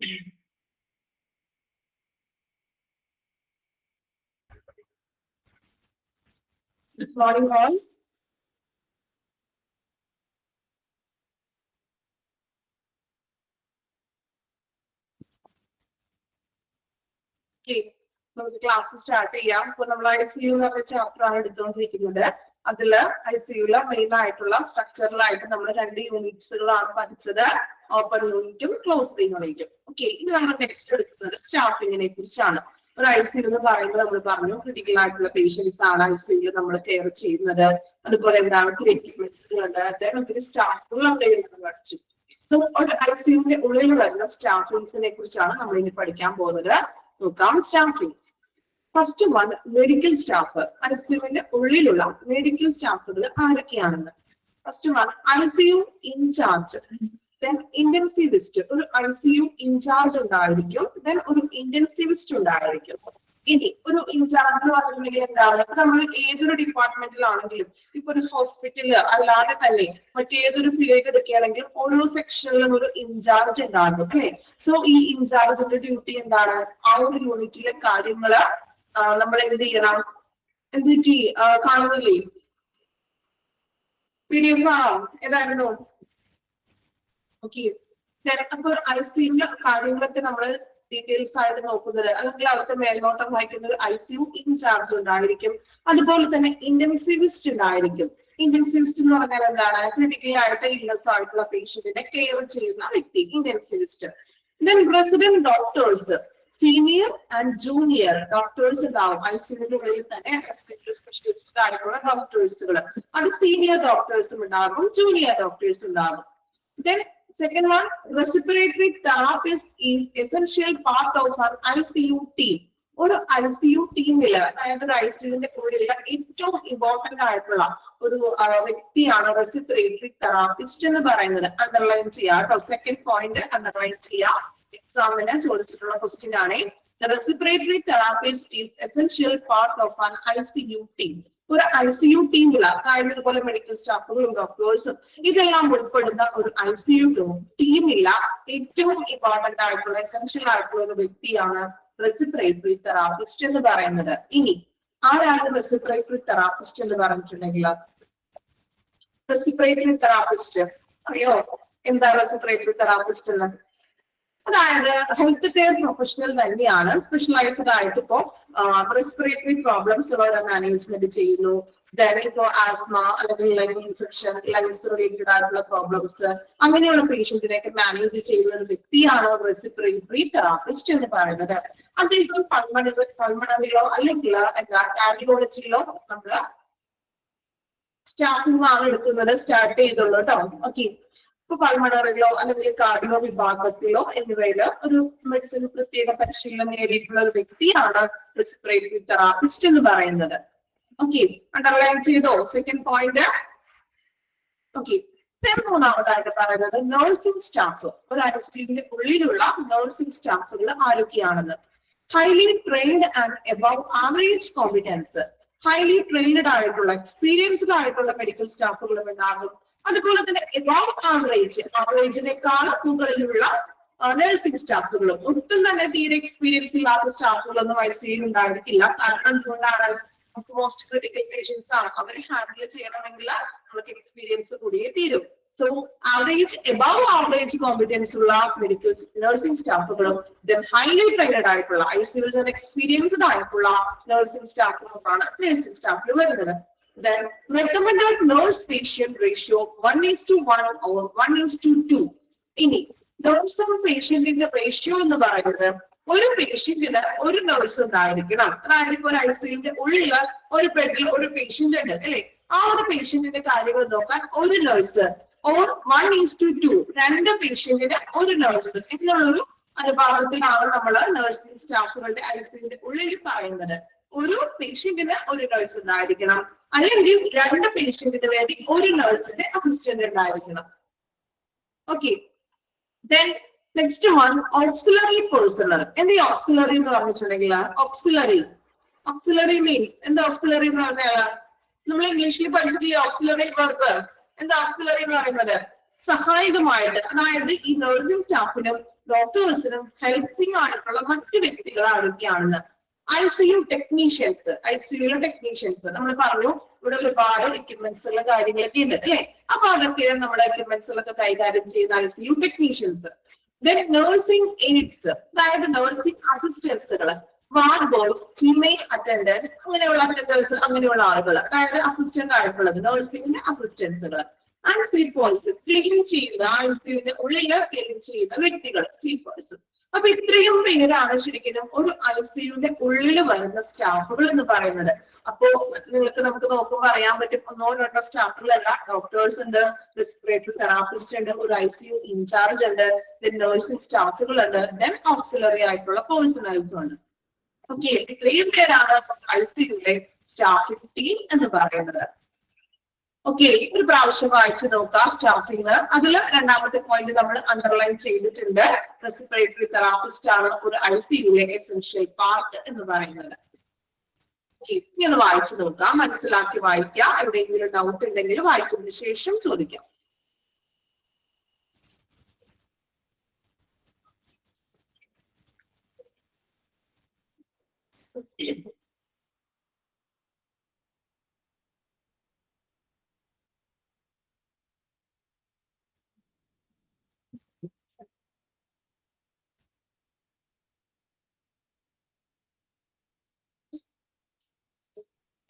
Good morning, all. Okay. നമുക്ക് class start ചെയ്യാം. ഇപ്പൊ നമ്മൾ ICU എന്ന് പറഞ്ഞ ചാപ്റ്റർ ആണ് എടുത്തുകൊണ്ടിരിക്കുന്നത്. അതില് ICUലെ മെയിൻ ആയിട്ടുള്ള സ്ട്രക്ചറിലായിട്ട് നമ്മൾ 2 യൂണിറ്റ്സുകളാണ് പഠിച്ചത്, ഓപ്പൺ യൂണിറ്റും ക്ലോസ്ഡ് യൂണിറ്റും. ഓക്കെ, ഇനി നമ്മൾ നെക്സ്റ്റ് എടുക്കുന്നത് സ്റ്റാഫിങ്ങിനെ കുറിച്ചാണ്. ഒരു ICU എന്ന് പറയുന്നത് നമ്മൾ പറഞ്ഞു ക്രിട്ടിക്കൽ ആയിട്ടുള്ള പേഷ്യൻസ് ആണ് ICU നമ്മൾ കെയർ ചെയ്യുന്നത്. അതുപോലെ എന്താണ് ക്രിട്ടിക്കൽസുകളുണ്ട്, ഒത്തിരി സ്റ്റാഫുകൾ അവിടെ പഠിച്ചു. സോ ഒരു ICUവിന്റെ ഉള്ളിൽ വരുന്ന സ്റ്റാഫിങ്സിനെ കുറിച്ചാണ് നമ്മൾ ഇനി പഠിക്കാൻ പോകുന്നത്. നോക്കാം staffing. First one medical staff. ICUവിന്റെ ഉള്ളിലുള്ള മെഡിക്കൽ സ്റ്റാഫുകൾ ആരൊക്കെയാണെന്ന്. First one ICU incharge, then intensivist. ഒരു ICU ഇൻചാർജ് ഉണ്ടായിരിക്കും, ദെൻ ഒരു ഇന്റൻസിവിസ്റ്റ് ഉണ്ടായിരിക്കും. ഇനി ഒരു ഇൻചാർജ് എന്ന് പറഞ്ഞിട്ടുണ്ടെങ്കിൽ എന്താണ്, നമ്മൾ ഏതൊരു ഡിപ്പാർട്ട്മെന്റിലാണെങ്കിലും ഇപ്പൊ ഒരു ഹോസ്പിറ്റല് അല്ലാതെ തന്നെ മറ്റേതൊരു ഫീൽഡ് എടുക്കുകയാണെങ്കിൽ ഓരോ സെക്ഷനിലും ഒരു ഇൻചാർജ് ഉണ്ടാകും അല്ലെ. സോ ഈ ഇൻചാർജിന്റെ ഡ്യൂട്ടി എന്താണ്, ആ ഒരു യൂണിറ്റിലെ കാര്യങ്ങള് നമ്മൾ എന്ത് ചെയ്യണം, കാണുന്നില്ലേ, PDF ആണോ ഏതായിരുന്നു? ഓക്കെ, അപ്പൊ ICUവിന്റെ കാര്യങ്ങളൊക്കെ നമ്മൾ ഡീറ്റെയിൽസ് ആയിട്ട് നോക്കുന്നത്, അല്ലെങ്കിൽ അവിടുത്തെ മേൽനോട്ടം വഹിക്കുന്ന ഒരു ICU ഇൻചാർജ് ഉണ്ടായിരിക്കും. അതുപോലെ തന്നെ ഇന്റൻസിവിസ്റ്റ് ഉണ്ടായിരിക്കും. ഇന്റൻസിവിസ്റ്റ് എന്ന് പറഞ്ഞാൽ എന്താണ്, ക്രിട്ടിക്കൽ ആയിട്ട് ഇല്ലസ് ആയിട്ടുള്ള പേഷ്യന്റിനെ കെയർ ചെയ്യുന്ന വ്യക്തി, intensivist. Then resident doctors, senior and junior doctors ഉണ്ടാവും. ICUവിന്റെ ഉള്ളിൽ തന്നെ സ്പെഷ്യലിസ്റ്റ് ആയിട്ടുള്ള ഡോക്ടേഴ്സുകൾ, അത് സീനിയർ ഡോക്ടേഴ്സും ഉണ്ടാകും, ജൂനിയർ ഡോക്ടേഴ്സ് ഉണ്ടാകും. Then second one, respiratory therapist is essential part of an ICU team. ഒരു ICU ടീമില്, അതായത് ഒരു ICUവിന്റെ ഉള്ളിലുള്ള ഏറ്റവും ഇമ്പോർട്ടന്റ് ആയിട്ടുള്ള ഒരു വ്യക്തിയാണ് റെസ്പിറേറ്ററി തെറാപ്പിസ്റ്റ് എന്ന് പറയുന്നത്. അണ്ടർലൈൻ ചെയ്യാം കേട്ടോ, സെക്കൻഡ് പോയിന്റ് അണ്ടർലൈൻ ചെയ്യാം, എക്സാമിന് ചോദിച്ചിട്ടുള്ള ക്വസ്റ്റ്യൻ ആണ്. Respiratory therapist is essential part of an ICU team. ഒരു ICU ടീമില്, അതായത് ഇതുപോലെ മെഡിക്കൽ സ്റ്റാഫുകളും ഡോക്ടേഴ്സും ഇതെല്ലാം ഉൾപ്പെടുന്ന ഒരു ICU ടീമില്ല ഏറ്റവും ഇമ്പോർട്ടന്റ് ആയിട്ടുള്ള എസെൻഷ്യൽ ആയിട്ടുള്ള ഒരു വ്യക്തിയാണ് റെസ്പിറേറ്ററി തെറാപ്പിസ്റ്റ് എന്ന് പറയുന്നത്. ഇനി ആരാണ് റെസ്പിറേറ്ററി തെറാപ്പിസ്റ്റ് എന്ന് പറഞ്ഞിട്ടുണ്ടെങ്കിൽ, റെസ്പിറേറ്ററി തെറാപ്പിസ്റ്റ് അറിയോ എന്താ റെസ്പിറേറ്ററി തെറാപ്പിസ്റ്റ് എന്ന്? അതായത് ഹെൽത്ത് കെയർ പ്രൊഫഷണൽ തന്നെയാണ്, സ്പെഷ്യലൈസ്ഡ് ആയിട്ട് ഇപ്പോ റെസ്പിറേറ്ററി പ്രോബ്ലംസ് മാനേജ്മെന്റ് ചെയ്യുന്നു. ഇപ്പോ ആസ്മ അല്ലെങ്കിൽ ലങ് ഇൻഫെക്ഷൻ, ലങ്സ് റിലേറ്റഡ് ആയിട്ടുള്ള പ്രോബ്ലംസ്, അങ്ങനെയുള്ള പേഷ്യന്റിനെയൊക്കെ മാനേജ് ചെയ്യുന്ന ഒരു വ്യക്തിയാണ് റെസ്പിറേറ്ററി തെറാപ്പിസ്റ്റ് എന്ന് പറയുന്നത്. അദ്ദേഹം പൾമണറിയിലോ അല്ലെങ്കിൽ കാർഡിയോളജിയിലോ നമ്മള് സ്റ്റാഫിംഗ് ആണ് എടുക്കുന്നത്, സ്റ്റാർട്ട് ചെയ്തുള്ളൂ കേട്ടോ. ഓക്കെ, ഇപ്പൊ പൾമണറിലോ അല്ലെങ്കിൽ കാർഡിയോ വിഭാഗത്തിലോ എന്നിവയില് ഒരു മെഡിസിൻ പ്രത്യേക പരിശീലനം നേടിയിട്ടുള്ള ഒരു വ്യക്തിയാണ് റെസ്പിറേറ്ററി തെറാപ്പിസ്റ്റ് എന്ന് പറയുന്നത്. ഓക്കെ, അണ്ടർലൈൻ ചെയ്തോ സെക്കൻഡ് പോയിന്റ്? ഓക്കെ, മൂന്നാമതായിട്ട് പറയുന്നത് നഴ്സിംഗ് സ്റ്റാഫ്. ഒരു ICUവിന്റെ ഉള്ളിലുള്ള നഴ്സിംഗ് സ്റ്റാഫുകൾ ആരൊക്കെയാണെന്ന്. Highly trained and above average competence. Highly trained ആയിട്ടുള്ള എക്സ്പീരിയൻസ്ഡ് ആയിട്ടുള്ള മെഡിക്കൽ സ്റ്റാഫുകളും ഉണ്ടാകും. അതുപോലെ തന്നെ എബവ് ആവറേജിനേക്കാൾ മുകളിലുള്ള നഴ്സിംഗ് സ്റ്റാഫുകളും. ഒട്ടും തന്നെ തീരെ എക്സ്പീരിയൻസ് ഇല്ലാത്ത സ്റ്റാഫുകളൊന്നും ICUവിൽ ഉണ്ടായിരിക്കില്ല. കാരണം എന്തുകൊണ്ടാണ്, മോസ്റ്റ് ക്രിട്ടിക്കൽ പേഷ്യൻസ് ആണ്, അവരെ ഹാൻഡിൽ ചെയ്യണമെങ്കിൽ നമുക്ക് എക്സ്പീരിയൻസ് കൂടിയേ തീരും. So average above average competence ഉള്ള മെഡിക്കൽ നഴ്സിംഗ് സ്റ്റാഫുകളും ഹൈലി ട്രെയിൻഡ് ആയിട്ടുള്ള ICUവിൽ നിന്ന് എക്സ്പീരിയൻസ്ഡ് ആയിട്ടുള്ള നഴ്സിംഗ് സ്റ്റാഫുകളാണ് നഴ്സിംഗ് സ്റ്റാഫിൽ വരുന്നത്. Then recommended nurse patient ratio 1:1 or 1:2. ഇനി nurse പേഷ്യന്റിന്റെ റേഷ്യോ എന്ന് പറയുന്നത്, ഒരു പേഷ്യന്റിന് ഒരു നഴ്സ് ഉണ്ടായിരിക്കണം. അതായത് ഇപ്പൊ ഒരു ICUവിന്റെ ഉള്ളിൽ ഒരു ബെഡിൽ ഒരു പേഷ്യന്റ് ഉണ്ട് അല്ലെ, ആ ഒരു പേഷ്യന്റിന്റെ കാര്യങ്ങൾ നോക്കാൻ ഒരു നഴ്സ്, ഓർ 1:2, 2 പേഷ്യന്റിന് ഒരു നഴ്സ് എന്നുള്ളൊരു അനുപാതത്തിലാണ് നമ്മൾ നഴ്സിംഗ് സ്റ്റാഫുകളുടെ ICUവിന്റെ ഉള്ളിൽ പറയുന്നത്. ഒരു പേഷ്യന്റിന് ഒരു നഴ്സ് ഉണ്ടായിരിക്കണം, അല്ലെങ്കിൽ 2 പേഷ്യന്റിന് വേണ്ടി ഒരു നഴ്സിന്റെ അസിസ്റ്റന്റ് ഉണ്ടായിരിക്കണം. Okay, then next one auxiliary personal. എന്താ ഓക്സിലറി എന്ന് പറഞ്ഞിട്ടുണ്ടെങ്കിൽ, ഓക്സിലറി മീൻസ് എന്താ? ഓക്സിലറി എന്ന് പറഞ്ഞാൽ നമ്മൾ ഇംഗ്ലീഷിൽ പഠിച്ചിട്ടില്ലേ ഓക്സിലറി വെർബ്? എന്താ ഓക്സിലറി എന്ന് പറയുന്നത്? സഹായകമായിട്ട്, അതായത് ഈ നഴ്സിംഗ് സ്റ്റാഫിനും ഡോക്ടേഴ്സിനും ഹെൽപ്പിംഗ് ആയിട്ടുള്ള മറ്റു വ്യക്തികൾ ആരൊക്കെയാണെന്ന്. ICU ടെക്നീഷ്യൻസ്, ICUലെ ടെക്നീഷ്യൻസ് നമ്മൾ പറഞ്ഞു ഇവിടെ ഒരുപാട് എക്യുപ്മെന്റ്സുള്ള കാര്യങ്ങളൊക്കെ ഉണ്ട് അല്ലെ. അപ്പൊ അതൊക്കെ നമ്മുടെ എക്യുപ്മെന്റ്സുകളൊക്കെ കൈകാര്യം ചെയ്യുന്ന ICU technicians. Then nursing aids, അതായത് നഴ്സിംഗ് അസിസ്റ്റൻസുകൾ, വാർഡ് ബോയ്സ്, ഫീമെയിൽ അറ്റൻഡൻസ്, അങ്ങനെയുള്ള അറ്റൻഡേഴ്സ്, അങ്ങനെയുള്ള ആളുകൾ, അതായത് അസിസ്റ്റന്റ് ആയിട്ടുള്ളത് നഴ്സിംഗിന്റെ അസിസ്റ്റൻസുകൾ. ആൻഡ് സ്ലീപ്പേഴ്സ്, ക്ലീൻ ചെയ്യുന്ന ICUവിന്റെ ഉള്ളില് ക്ലീൻ ചെയ്യുന്ന വ്യക്തികൾ, സ്ലീപ്പേഴ്സ്. അപ്പൊ ഇത്രയും പേരാണ് ശരിക്കും ഒരു ICUവിന്റെ ഉള്ളിൽ വരുന്ന സ്റ്റാഫുകൾ എന്ന് പറയുന്നത്. അപ്പോ നമുക്ക് നോക്കുമ്പോൾ അറിയാൻ പറ്റും, ഒന്നോ രണ്ടോ സ്റ്റാഫുകളല്ല, ഡോക്ടേഴ്സ് ഉണ്ട്, റെസ്പിറേറ്ററി തെറാപ്പിസ്റ്റ് ഉണ്ട്, ഒരു ICU ഇൻചാർജ് ഉണ്ട്, നഴ്സിംഗ് സ്റ്റാഫുകൾ ഉണ്ട്, ദെൻ ഓക്സിലറി ആയിട്ടുള്ള പേഴ്സണൽസ് ഉണ്ട്. ഓക്കെ, ഇത്രയും പേരാണ് ICUവിലെ സ്റ്റാഫിംഗ് ടീം എന്ന് പറയുന്നത്. ഓക്കെ, ഒരു പ്രാവശ്യം വായിച്ചു നോക്കാം സ്റ്റാഫിംഗ്. അതിൽ രണ്ടാമത്തെ പോയിന്റ് നമ്മൾ അണ്ടർലൈൻ ചെയ്തിട്ടുണ്ട്. റെസ്പിറേറ്ററി തെറാപ്പിസ്റ്റ് ആണ് ഒരു ICUവിലെ എസെൻഷ്യൽ പാർട്ട് എന്ന് പറയുന്നത്. ഇനി ഒന്ന് വായിച്ചു നോക്കാം, മനസ്സിലാക്കി വായിക്കാം. എവിടെയെങ്കിലും ഡൗട്ട് ഉണ്ടെങ്കിൽ വായിച്ചതിന് ശേഷം ചോദിക്കാം.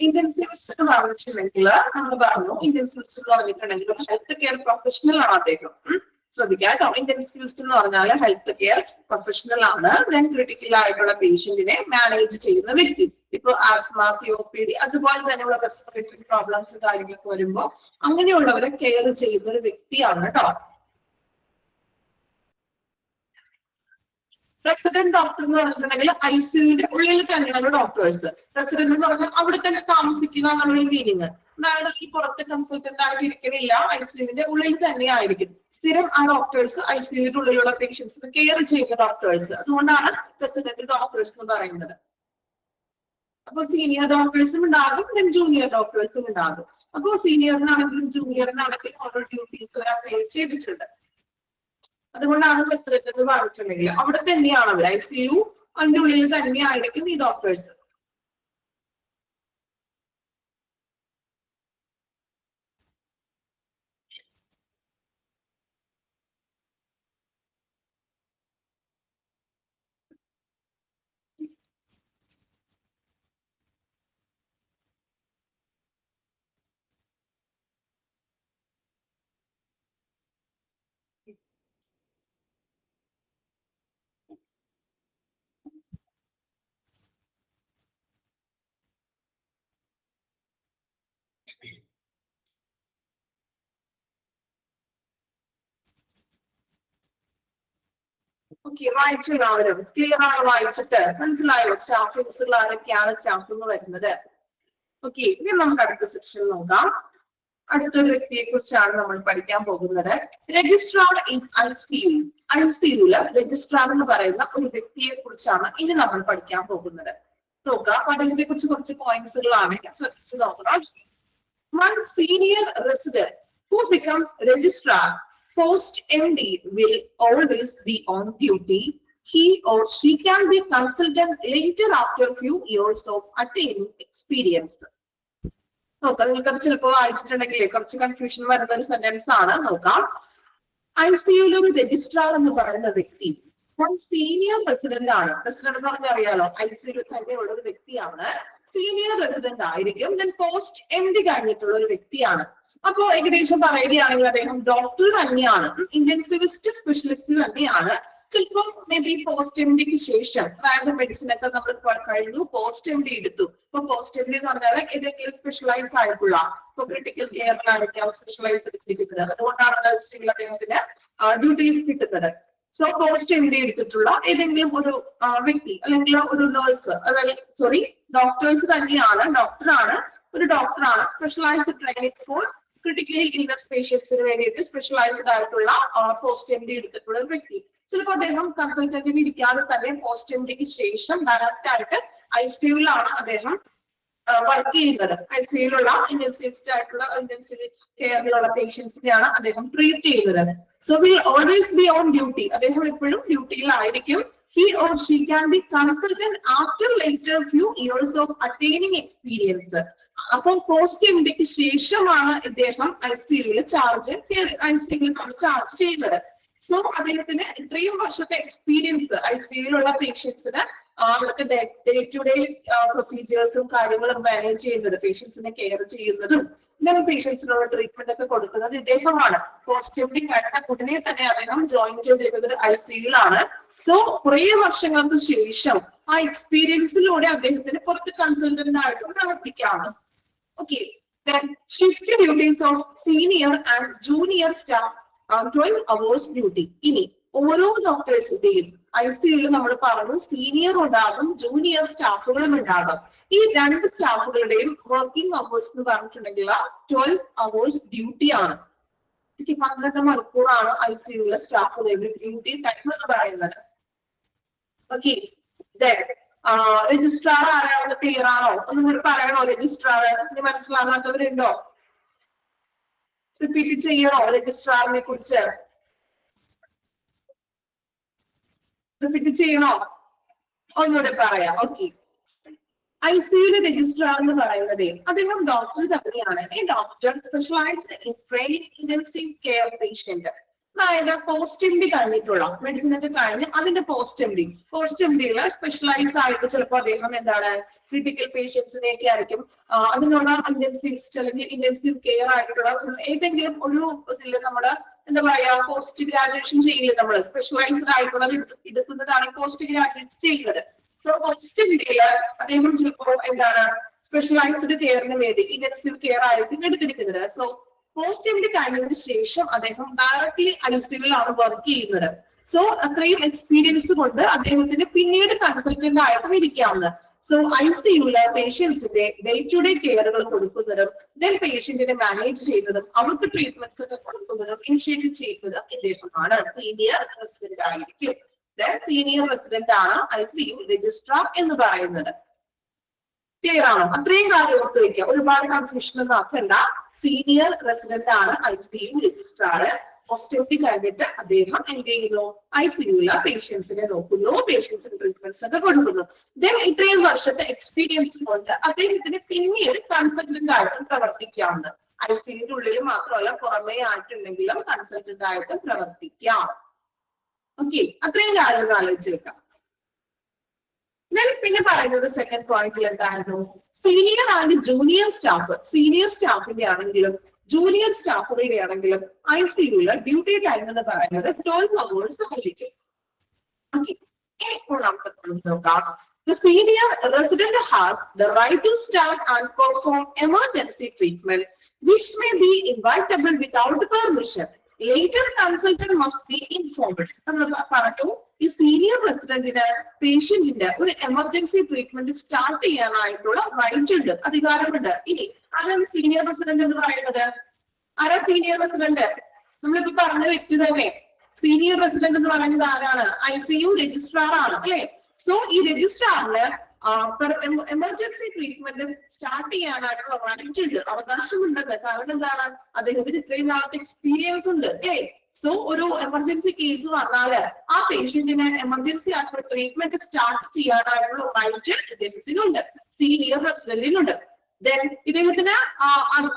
ഇന്റൻസിവിസ്റ്റ് എന്ന് പറഞ്ഞിട്ടുണ്ടെങ്കിൽ നമ്മൾ പറഞ്ഞു, ഇന്റൻസിവിസ്റ്റ് എന്ന് പറഞ്ഞിട്ടുണ്ടെങ്കിൽ ഹെൽത്ത് കെയർ പ്രൊഫഷണൽ ആണ് അദ്ദേഹം. ശ്രദ്ധിക്കുക കേട്ടോ, ഇന്റൻസിവിസ്റ്റ് എന്ന് പറഞ്ഞാൽ ഹെൽത്ത് കെയർ പ്രൊഫഷണൽ ആണ്. ദെൻ ക്രിട്ടിക്കൽ ആയിട്ടുള്ള പേഷ്യന്റിനെ മാനേജ് ചെയ്യുന്ന വ്യക്തി. ഇപ്പൊ ആസ്മ, COPD, അതുപോലെ തന്നെയുള്ള റെസ്പിറേറ്ററി പ്രോബ്ലംസ് കാര്യങ്ങളൊക്കെ വരുമ്പോൾ അങ്ങനെയുള്ളവരെ കെയർ ചെയ്യുന്ന ഒരു വ്യക്തിയാണ് കേട്ടോ. റെസിഡന്റ് ഡോക്ടർ എന്ന് പറഞ്ഞിട്ടുണ്ടെങ്കിൽ ICUവിന്റെ ഉള്ളിൽ തന്നെയാണ് ഡോക്ടേഴ്സ്. റെസിഡന്റ് എന്ന് പറഞ്ഞാൽ അവിടെ തന്നെ താമസിക്കുന്ന എന്നുള്ള മീനിങ്. അതായത് ഈ പുറത്ത് കൺസൾട്ടന്റ് ആയിട്ട് ഇരിക്കണില്ല, ICUവിന്റെ ഉള്ളിൽ തന്നെ ആയിരിക്കും. സ്ഥിരം ആ ഡോക്ടേഴ്സ് ICUവിന്റെ ഉള്ളിലുള്ള പേഷ്യൻസിനെ കെയർ ചെയ്യുന്ന ഡോക്ടേഴ്സ്. അതുകൊണ്ടാണ് റെസിഡന്റ് ഡോക്ടേഴ്സ് എന്ന് പറയുന്നത്. അപ്പൊ സീനിയർ ഡോക്ടേഴ്സും ഉണ്ടാകും, ദെൻ ജൂനിയർ ഡോക്ടേഴ്സും ഉണ്ടാകും. അപ്പൊ സീനിയറിനാണെങ്കിലും ജൂനിയറിനാണെങ്കിലും ഓരോ ഡ്യൂട്ടീസ് അസൈൻ ചെയ്തിട്ടുണ്ട്. അതുകൊണ്ടാണ് റെസിഡന്റ് എന്ന് പറഞ്ഞിട്ടുണ്ടെങ്കിൽ അവിടെ തന്നെയാണ് അവർ, ICU അതിന്റെ ഉള്ളിൽ തന്നെയായിരിക്കും ഈ ഡോക്ടേഴ്സ്. ഓക്കെ, വായിച്ചു എല്ലാവരും ക്ലിയർ ആണ്? വായിച്ചിട്ട് മനസ്സിലായോ സ്റ്റാഫിംഗ്സുകൾ ആരൊക്കെയാണ് സ്റ്റാഫിംഗ് വരുന്നത്? ഓക്കെ, ഇനി നമുക്ക് അടുത്ത സെക്ഷൻ നോക്കാം. അടുത്തൊരു വ്യക്തിയെ കുറിച്ചാണ് നമ്മൾ പഠിക്കാൻ പോകുന്നത്. Registrar in ICU. ICUല് രജിസ്ട്രാർ എന്ന് പറയുന്ന ഒരു വ്യക്തിയെ കുറിച്ചാണ് ഇനി നമ്മൾ പഠിക്കാൻ പോകുന്നത്. നോക്കാം, അദ്ദേഹത്തെ കുറിച്ച് കുറച്ച് പോയിന്റ്സുകളാണ്, ശ്രദ്ധിച്ചു നോക്കണം. One senior resident who becomes registrar post MD will always be on duty. He or she can be consultant later after a few years of attaining experience. നോക്കാം, നിങ്ങൾക്ക് ചിലപ്പോൾ വായിച്ചിട്ടുണ്ടെങ്കിൽ കുറച്ച് കൺഫ്യൂഷൻ വരുന്ന ഒരു സെന്റൻസ് ആണ്. നോക്കാം, ICUവിൽ ഒരു രജിസ്ട്രാർ എന്ന് പറയുന്ന വ്യക്തി സീനിയർ റെസിഡന്റ് ആണ്. റെസിഡന്റ് എന്ന് പറഞ്ഞാൽ അറിയാലോ, ICUവിൽ തന്നെയുള്ള ഒരു വ്യക്തിയാണ്. സീനിയർ റെസിഡന്റ് ആയിരിക്കും, ദെൻ പോസ്റ്റ് MD കഴിഞ്ഞിട്ടുള്ള ഒരു വ്യക്തിയാണ്. അപ്പോ ഏകദേശം പറയുകയാണെങ്കിൽ അദ്ദേഹം ഡോക്ടർ തന്നെയാണ്, ഇന്റൻസിവിസ്റ്റ് സ്പെഷ്യലിസ്റ്റ് തന്നെയാണ്. ചിലപ്പോൾ മേ ബി പോസ്റ്റ് MDക്ക് ശേഷം, അതായത് മെഡിസിൻ ഒക്കെ നമ്മൾ കഴിഞ്ഞു, പോസ്റ്റ് MD എടുത്തു. ഇപ്പൊ പോസ്റ്റ് MD എന്ന് പറഞ്ഞാൽ ഏതെങ്കിലും സ്പെഷ്യലൈസ് ആയിട്ടുള്ള, ഇപ്പൊ ക്രിട്ടിക്കൽ കെയറിലായിരിക്കാം സ്പെഷ്യലൈസ് എടുത്തിരിക്കുന്നത്. അതുകൊണ്ടാണ് അദ്ദേഹത്തിന് ഡ്യൂട്ടി കിട്ടുന്നത്. സോ പോസ്റ്റ് MD എടുത്തിട്ടുള്ള ഏതെങ്കിലും ഒരു വ്യക്തി അല്ലെങ്കിൽ ഒരു നഴ്സ്, അതായത് സോറി ഡോക്ടേഴ്സ് തന്നെയാണ്, ഡോക്ടറാണ്, ഒരു ഡോക്ടറാണ്. Specialised training for critically illness പേഷ്യൻസിന് വേണ്ടിയിട്ട് സ്പെഷ്യലൈസ്ഡ് ആയിട്ടുള്ള പോസ്റ്റ് MD എടുത്തിട്ടുള്ള ഒരു വ്യക്തി. ചിലപ്പോൾ അദ്ദേഹം കൺസൾട്ടന്റിന് ഇരിക്കാതെ തന്നെ പോസ്റ്റ് MDക്ക് ശേഷം ഡയറക്റ്റ് ആയിട്ട് ICUവിലാണ് അദ്ദേഹം വർക്ക് ചെയ്യുന്നത്. ICUലുള്ള ഇന്റൻസീവ് കെയറിലുള്ള പേഷ്യൻസിനെയാണ് അദ്ദേഹം ട്രീറ്റ് ചെയ്യുന്നത്. So will always be on duty. അദ്ദേഹം എപ്പോഴും ഡ്യൂട്ടിയിലായിരിക്കും. He or she can be consultant after later few years of attaining experience. അപ്പോൾ പോസ്റ്റ് എംഡിക്ക് ശേഷമാണ് ഇദ്ദേഹം ICUയിൽ ചാർജ് ചെയ്യുന്നത്. സോ അദ്ദേഹത്തിന് ഇത്രയും വർഷത്തെ എക്സ്പീരിയൻസ് ICUയിലുള്ള പേഷ്യൻസിന് അവർക്ക് ഡേ ടു ഡേ പ്രൊസീജിയേഴ്സും കാര്യങ്ങളും മാനേജ് ചെയ്യുന്നത്, പേഷ്യൻസിനെ കെയർ ചെയ്യുന്നതും ഇങ്ങനെ പേഷ്യൻസിനുള്ള ട്രീറ്റ്മെന്റ് ഒക്കെ കൊടുക്കുന്നത് ഇദ്ദേഹമാണ്. പോസ്റ്റ് എംഡി കഴിഞ്ഞ ഉടനെ തന്നെ അദ്ദേഹം ജോയിൻ ചെയ്തിരിക്കുന്നത് ICUയിലാണ്. സോ കുറെ വർഷങ്ങൾക്ക് ശേഷം ആ എക്സ്പീരിയൻസിലൂടെ അദ്ദേഹത്തിന് പുറത്ത് കൺസൾട്ടന്റ് ആയിട്ട് പ്രവർത്തിക്കാണ്. Okay, shift duties of senior and junior staff 12 hours duty. ഇനി ഓരോ ഡോക്ടേഴ്സിന്റെയും ICUയിൽ നമ്മൾ പറഞ്ഞു സീനിയർ ഉണ്ടാകും, ജൂനിയർ സ്റ്റാഫുകളും ഉണ്ടാകും. ഈ രണ്ട് സ്റ്റാഫുകളുടെയും വർക്കിംഗ് അവേഴ്സ് എന്ന് പറഞ്ഞിട്ടുണ്ടെങ്കിൽ 12 hours ഡ്യൂട്ടി ആണ്. 12 മണിക്കൂറാണ് ICUയിലെ സ്റ്റാഫുകളുടെ ഡ്യൂട്ടി ടൈം എന്ന് പറയുന്നത്. ഓക്കെ, രജിസ്ട്രാർ ആരാണെന്ന് ക്ലിയർ ആണോ? ഒന്നും പറയണോ? രജിസ്ട്രാർ മനസ്സിലാകാത്തവരുണ്ടോ? റിപ്പീറ്റ് ചെയ്യണോ രജിസ്ട്രാറിനെ കുറിച്ച്? റിപ്പീറ്റ് ചെയ്യണോ? ഒന്നുകൂടെ പറയാം. ഓക്കെ, ICUയിലെ രജിസ്ട്രാർ എന്ന് പറയുന്നത് അദ്ദേഹം ഡോക്ടർ തന്നെയാണ്. ഈ doctor specialised in training intensive care patient. അതായത് പോസ്റ്റ് എംഡി കഴിഞ്ഞിട്ടുള്ള മെഡിസിൻ ഒക്കെ കഴിഞ്ഞ് അതിന്റെ പോസ്റ്റ് എംഡിയിൽ സ്പെഷ്യലൈസ് ആയിട്ട് ചിലപ്പോൾ അദ്ദേഹം എന്താണ് ക്രിട്ടിക്കൽ പേഷ്യൻസിനെയൊക്കെ ആയിരിക്കും അതിനുള്ള ഇന്റൻസീവിസ്റ്റ് അല്ലെങ്കിൽ ഇന്റൻസീവ് കെയർ ആയിട്ടുള്ള ഏതെങ്കിലും ഒരു ഇതിൽ നമ്മള് എന്താ പറയാ പോസ്റ്റ് ഗ്രാജുവേഷൻ ചെയ്യില്ല, നമ്മൾ സ്പെഷ്യലൈസ്ഡ് ആയിട്ടുള്ളത് എടുക്കുന്നതാണ് പോസ്റ്റ് ഗ്രാജുവേറ്റ് ചെയ്യുന്നത്. സോ പോസ്റ്റ് എംഡിയില് അദ്ദേഹം ചിലപ്പോൾ എന്താണ് സ്പെഷ്യലൈസ്ഡ് കെയറിന് വേണ്ടി ഇന്റൻസീവ് കെയർ ആയിരിക്കും എടുത്തിരിക്കുന്നത്. സോ പോസ്റ്റ് എംഡി കഴിഞ്ഞതിന് ശേഷം അദ്ദേഹം ഡയറക്ട്ലി ICUയിലാണ് വർക്ക് ചെയ്യുന്നത്. സോ അത്രയും എക്സ്പീരിയൻസ് കൊണ്ട് അദ്ദേഹത്തിന് പിന്നീട് കൺസൾട്ടന്റ് ആയിട്ടും ഇരിക്കാവുന്നത്. സോ ICUയിലെ പേഷ്യൻസിന്റെ ഡേ ടു ഡേ കെയറുകൾ കൊടുക്കുന്നതും ദെൻ പേഷ്യന്റിനെ മാനേജ് ചെയ്യുന്നതും അവർക്ക് ട്രീറ്റ്മെന്റ്സ് ഒക്കെ കൊടുക്കുന്നതും ഇനിഷ്യേറ്റ് ചെയ്യുന്നതും ഇദ്ദേഹമാണ്. സീനിയർ റെസിഡന്റ് ആയിരിക്കും. സീനിയർ റെസിഡന്റ് ആണ് ICU രജിസ്ട്രാർ എന്ന് പറയുന്നത്. ക്ലിയർ ആണോ? അത്രയും കാര്യം ഓർത്ത് വയ്ക്കുക, ഒരുപാട് കൺഫ്യൂഷൻ ഒന്നും ആക്കണ്ട. സീനിയർ റെസിഡന്റ് ആണ് ICU രജിസ്ട്രാർ. പോസ്റ്റ് എംഡി കഴിഞ്ഞിട്ട് അദ്ദേഹം എന്ത് ചെയ്യുന്നു? ICUയിലെ പേഷ്യൻസിനെ നോക്കുന്നു, പേഷ്യൻസിന് ട്രീറ്റ്മെന്റ്സ് ഒക്കെ കൊടുക്കുന്നു. ദെൻ ഇത്രയും വർഷത്തെ എക്സ്പീരിയൻസ് കൊണ്ട് അദ്ദേഹത്തിന് പിന്നീട് കൺസൾട്ടന്റ് ആയിട്ട് പ്രവർത്തിക്കാവുന്നത്. ICUയുടെ ഉള്ളിൽ മാത്രമല്ല പുറമേ ആയിട്ടുണ്ടെങ്കിലും കൺസൾട്ടന്റ് ആയിട്ട് പ്രവർത്തിക്കാം. ഓക്കെ, അത്രയും കാര്യങ്ങൾ ആലോചിച്ച് വെക്കാം. പിന്നെ പറയുന്നത് സെക്കൻഡ് പോയിന്റിൽ എന്തായിരുന്നു? Senior and junior staff. Senior സ്റ്റാഫിന്റെ ആണെങ്കിലും ജൂനിയർ സ്റ്റാഫുകളുടെ ആണെങ്കിലും ICUയിലെ ഡ്യൂട്ടി ടൈം എന്ന് പറയുന്നത് 12 hours ആയിരിക്കും. ഓക്കെ, മൂന്നാമത്തെ പോയിന്റ് നോക്കാം. The senior resident has the right to start and perform emergency treatment, which may be inevitable without permission. Later consultant must be informed. നമ്മൾ പറഞ്ഞു ഈ സീനിയർ റെസിഡന്റിന് പേഷ്യന്റിന്റെ ഒരു എമർജൻസി ട്രീറ്റ്മെന്റ് സ്റ്റാർട്ട് ചെയ്യാനായിട്ടുള്ള റൈറ്റ് ഉണ്ട്, അധികാരമുണ്ട്. ഇനി അതാണ് സീനിയർ റെസിഡന്റ് എന്ന് പറയുന്നത്. ആരാ സീനിയർ റെസിഡന്റ്? നമ്മളിപ്പോ പറഞ്ഞ വ്യക്തി തന്നെ. സീനിയർ റെസിഡന്റ് എന്ന് പറയുന്നത് ആരാണ്? ICU രജിസ്ട്രാർ ആണ്, അല്ലെ? സോ ഈ രജിസ്ട്രാറിന് എമർജൻസി ട്രീറ്റ്മെന്റ് സ്റ്റാർട്ട് ചെയ്യാനായിട്ടുള്ള റൈറ്റ് ഉണ്ട്, അവകാശമുണ്ടെന്ന്. കാരണം എന്താണ്? അദ്ദേഹത്തിന് ഇത്രയും നാളത്തെ എക്സ്പീരിയൻസ് ഉണ്ട്, അല്ലേ? സോ ഒരു എമർജൻസി കേസ് വന്നാല് ആ പേഷ്യന്റിന് എമർജൻസി ആയിട്ടുള്ള ട്രീറ്റ്മെന്റ് സ്റ്റാർട്ട് ചെയ്യാനായിട്ടുള്ള റൈറ്റ് ഇദ്ദേഹത്തിനുണ്ട്, സീനിയർ റെസിഡന്റിനുണ്ട്. ദെൻ ഇദ്ദേഹത്തിന്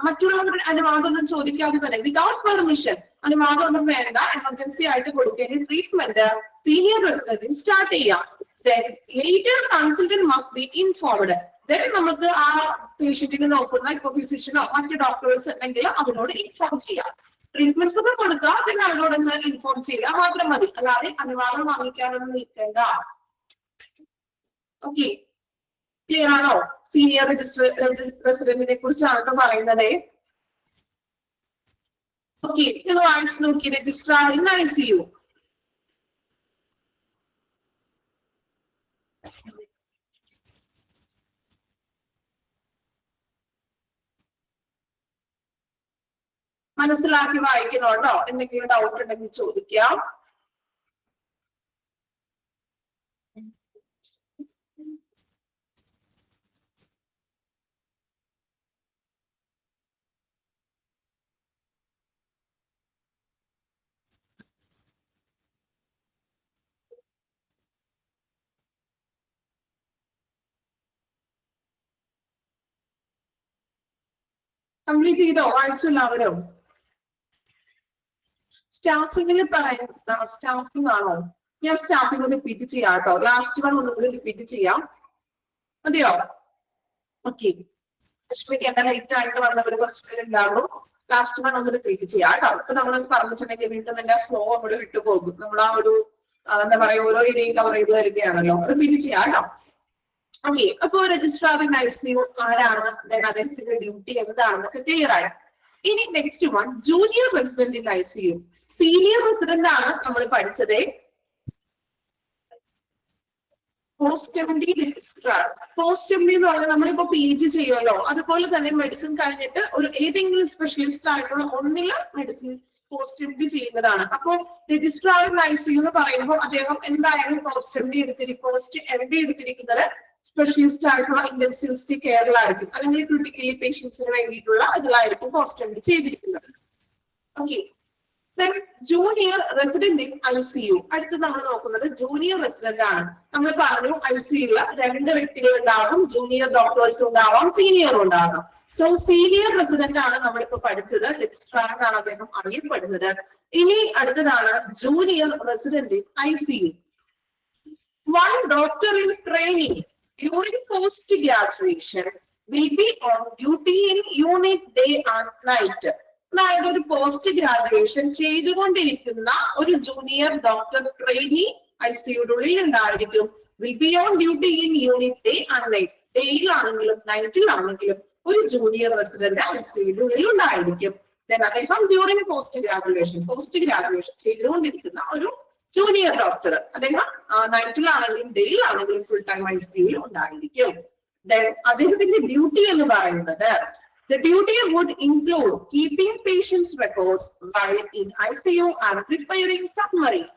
മറ്റുള്ളവരുടെ അനുവാദമൊന്നും ചോദിക്കാതെ തന്നെ വിതൗട്ട് പെർമിഷൻ, അനുവാദമൊന്നും വേണ്ട, എമർജൻസി ആയിട്ട് കൊടുക്കേണ്ട ട്രീറ്റ്മെന്റ് സീനിയർ റെസിഡന്റിന് സ്റ്റാർട്ട് ചെയ്യാം. Then later consultant must be informed. Then നമുക്ക് ആ പേഷ്യന്റിനെ നോക്കുന്ന ഇപ്പൊ ഫിസിഷ്യനോ മറ്റു ഡോക്ടേഴ്സ് ഉണ്ടെങ്കിൽ അവരോട് ഇൻഫോം ചെയ്യാം. ട്രീറ്റ്മെന്റ്സ് ഒക്കെ കൊടുക്കുക, then അവരോടൊന്ന് ഇൻഫോം ചെയ്യുക മാത്രം മതി, അല്ലാതെ അനുവാദം വാങ്ങിക്കാനൊന്നും നിൽക്കേണ്ട. ഓക്കെ, ക്ലിയർ ആണോ? സീനിയർ റെസിഡന്റിനെ കുറിച്ചാണ് പറയുന്നത്. ഓക്കെ, ഇത് വായിച്ചു നോക്കി. Registrar in ICU. മനസ്സിലാക്കി വായിക്കണോട്ടോ. എന്തെങ്കിലും ഡൗട്ട് ഉണ്ടെങ്കിൽ ചോദിക്കാം. കംപ്ലീറ്റ് ചെയ്തോ? വായിച്ചു എല്ലാവരും? സ്റ്റാഫിങ്ങിൽ പറയുന്ന സ്റ്റാഫിംഗ് ആണോ? ഞാൻ സ്റ്റാഫിംഗ് റിപ്പീറ്റ് ചെയ്യാം കേട്ടോ. ലാസ്റ്റ് വൺ ഒന്നുകൂടി റിപ്പീറ്റ് ചെയ്യാം. മതിയോ? ഓക്കെ. ലക്ഷ്മിക്ക് എന്താ ലൈറ്റ് ആയിട്ട് വന്നവർ കുറച്ച് പേരുണ്ടാകും. ലാസ്റ്റ് വൺ ഒന്ന് റിപ്പീറ്റ് ചെയ്യാം കേട്ടോ. ഇപ്പൊ നമ്മൾ പറഞ്ഞിട്ടുണ്ടെങ്കിൽ വീണ്ടും എന്റെ ഫ്ലോ അങ്ങോട്ട് വിട്ടുപോകും. നമ്മൾ ആ ഒരു എന്താ പറയാ ഓരോ ഏരിയയും കവർ ചെയ്ത് വരികയാണല്ലോ. റിപ്പീറ്റ് ചെയ്യാം കേട്ടോ. ഓക്കെ. അപ്പൊ രജിസ്ട്രാർ ഇൻ ICU ആരാണ്? അദ്ദേഹത്തിന്റെ ഡ്യൂട്ടി എന്താണെന്നൊക്കെ ക്ലിയർ ആയി. ഇനി next one junior resident in ICU. Senior resident ആണ് നമ്മൾ പഠിച്ചത്. Post MD registrar. Post MD എന്ന് പറഞ്ഞാൽ നമ്മളിപ്പോ PG ചെയ്യുമല്ലോ, അതുപോലെ തന്നെ മെഡിസിൻ കഴിഞ്ഞിട്ട് ഒരു ഏതെങ്കിലും സ്പെഷ്യലിസ്റ്റ് ആയിട്ടുള്ള ഒന്നില് മെഡിസിൻ പോസ്റ്റ് MD ചെയ്യുന്നതാണ്. അപ്പൊ രജിസ്ട്രാർ ഇൻ ICU എന്ന് പറയുമ്പോൾ അദ്ദേഹം എന്തായാലും പോസ്റ്റ് MD എടുത്തിരിക്കുന്നത് സ്പെഷ്യലിസ്റ്റ് ആയിട്ടുള്ള ഇന്റൻസിവിസ്റ്റ് കെയറിലായിരിക്കും, അല്ലെങ്കിൽ ക്രിട്ടിക്കലി പേഷ്യൻസിന് വേണ്ടിയിട്ടുള്ള ഇതിലായിരിക്കും പോസ്റ്റ് MD ചെയ്തിരിക്കുന്നത്. Okay. Junior resident in ICU. അടുത്ത് നമ്മൾ നോക്കുന്നത് ജൂനിയർ റെസിഡന്റ് ആണ്. നമ്മൾ പറഞ്ഞു ICUള്ള രണ്ട് വ്യക്തികൾ ഉണ്ടാകും, ജൂനിയർ ഡോക്ടേഴ്സ് ഉണ്ടാവാം, സീനിയർ ഉണ്ടാകാം. സോ സീനിയർ റെസിഡന്റ് ആണ് നമ്മളിപ്പോ പഠിച്ചത്. രജിസ്ട്രാർ എന്നാണ് അദ്ദേഹം അറിയപ്പെടുന്നത്. ഇനി അടുത്തതാണ് junior resident in ICU. One doctor in training during post graduation will be on duty in unit day and night. അതായത് ഒരു പോസ്റ്റ് ഗ്രാജുവേഷൻ ചെയ്തുകൊണ്ടിരിക്കുന്ന ഒരു ജൂനിയർ ഡോക്ടർ ട്രെയിനി ICUയുടെ ഉള്ളിൽ ഉണ്ടായിരിക്കും. Will be on duty in unit day and night. ഡേയിലാണെങ്കിലും നൈറ്റിലാണെങ്കിലും ഒരു ജൂനിയർ റെസിഡന്റ് ICUയുടെ ഉള്ളിൽ ഉണ്ടായിരിക്കും. അദ്ദേഹം ഡ്യൂറിംഗ് പോസ്റ്റ് ഗ്രാജുവേഷൻ ചെയ്തുകൊണ്ടിരിക്കുന്ന ഒരു ജൂനിയർ ഡോക്ടർ, അദ്ദേഹം നൈറ്റിലാണെങ്കിലും ഡേയിലാണെങ്കിലും ഫുൾ ടൈം ICUയിൽ ഉണ്ടായിരിക്കും. അദ്ദേഹത്തിന്റെ ഡ്യൂട്ടി എന്ന് പറയുന്നത് the duty would include keeping patients' records while in ICU and preparing summaries.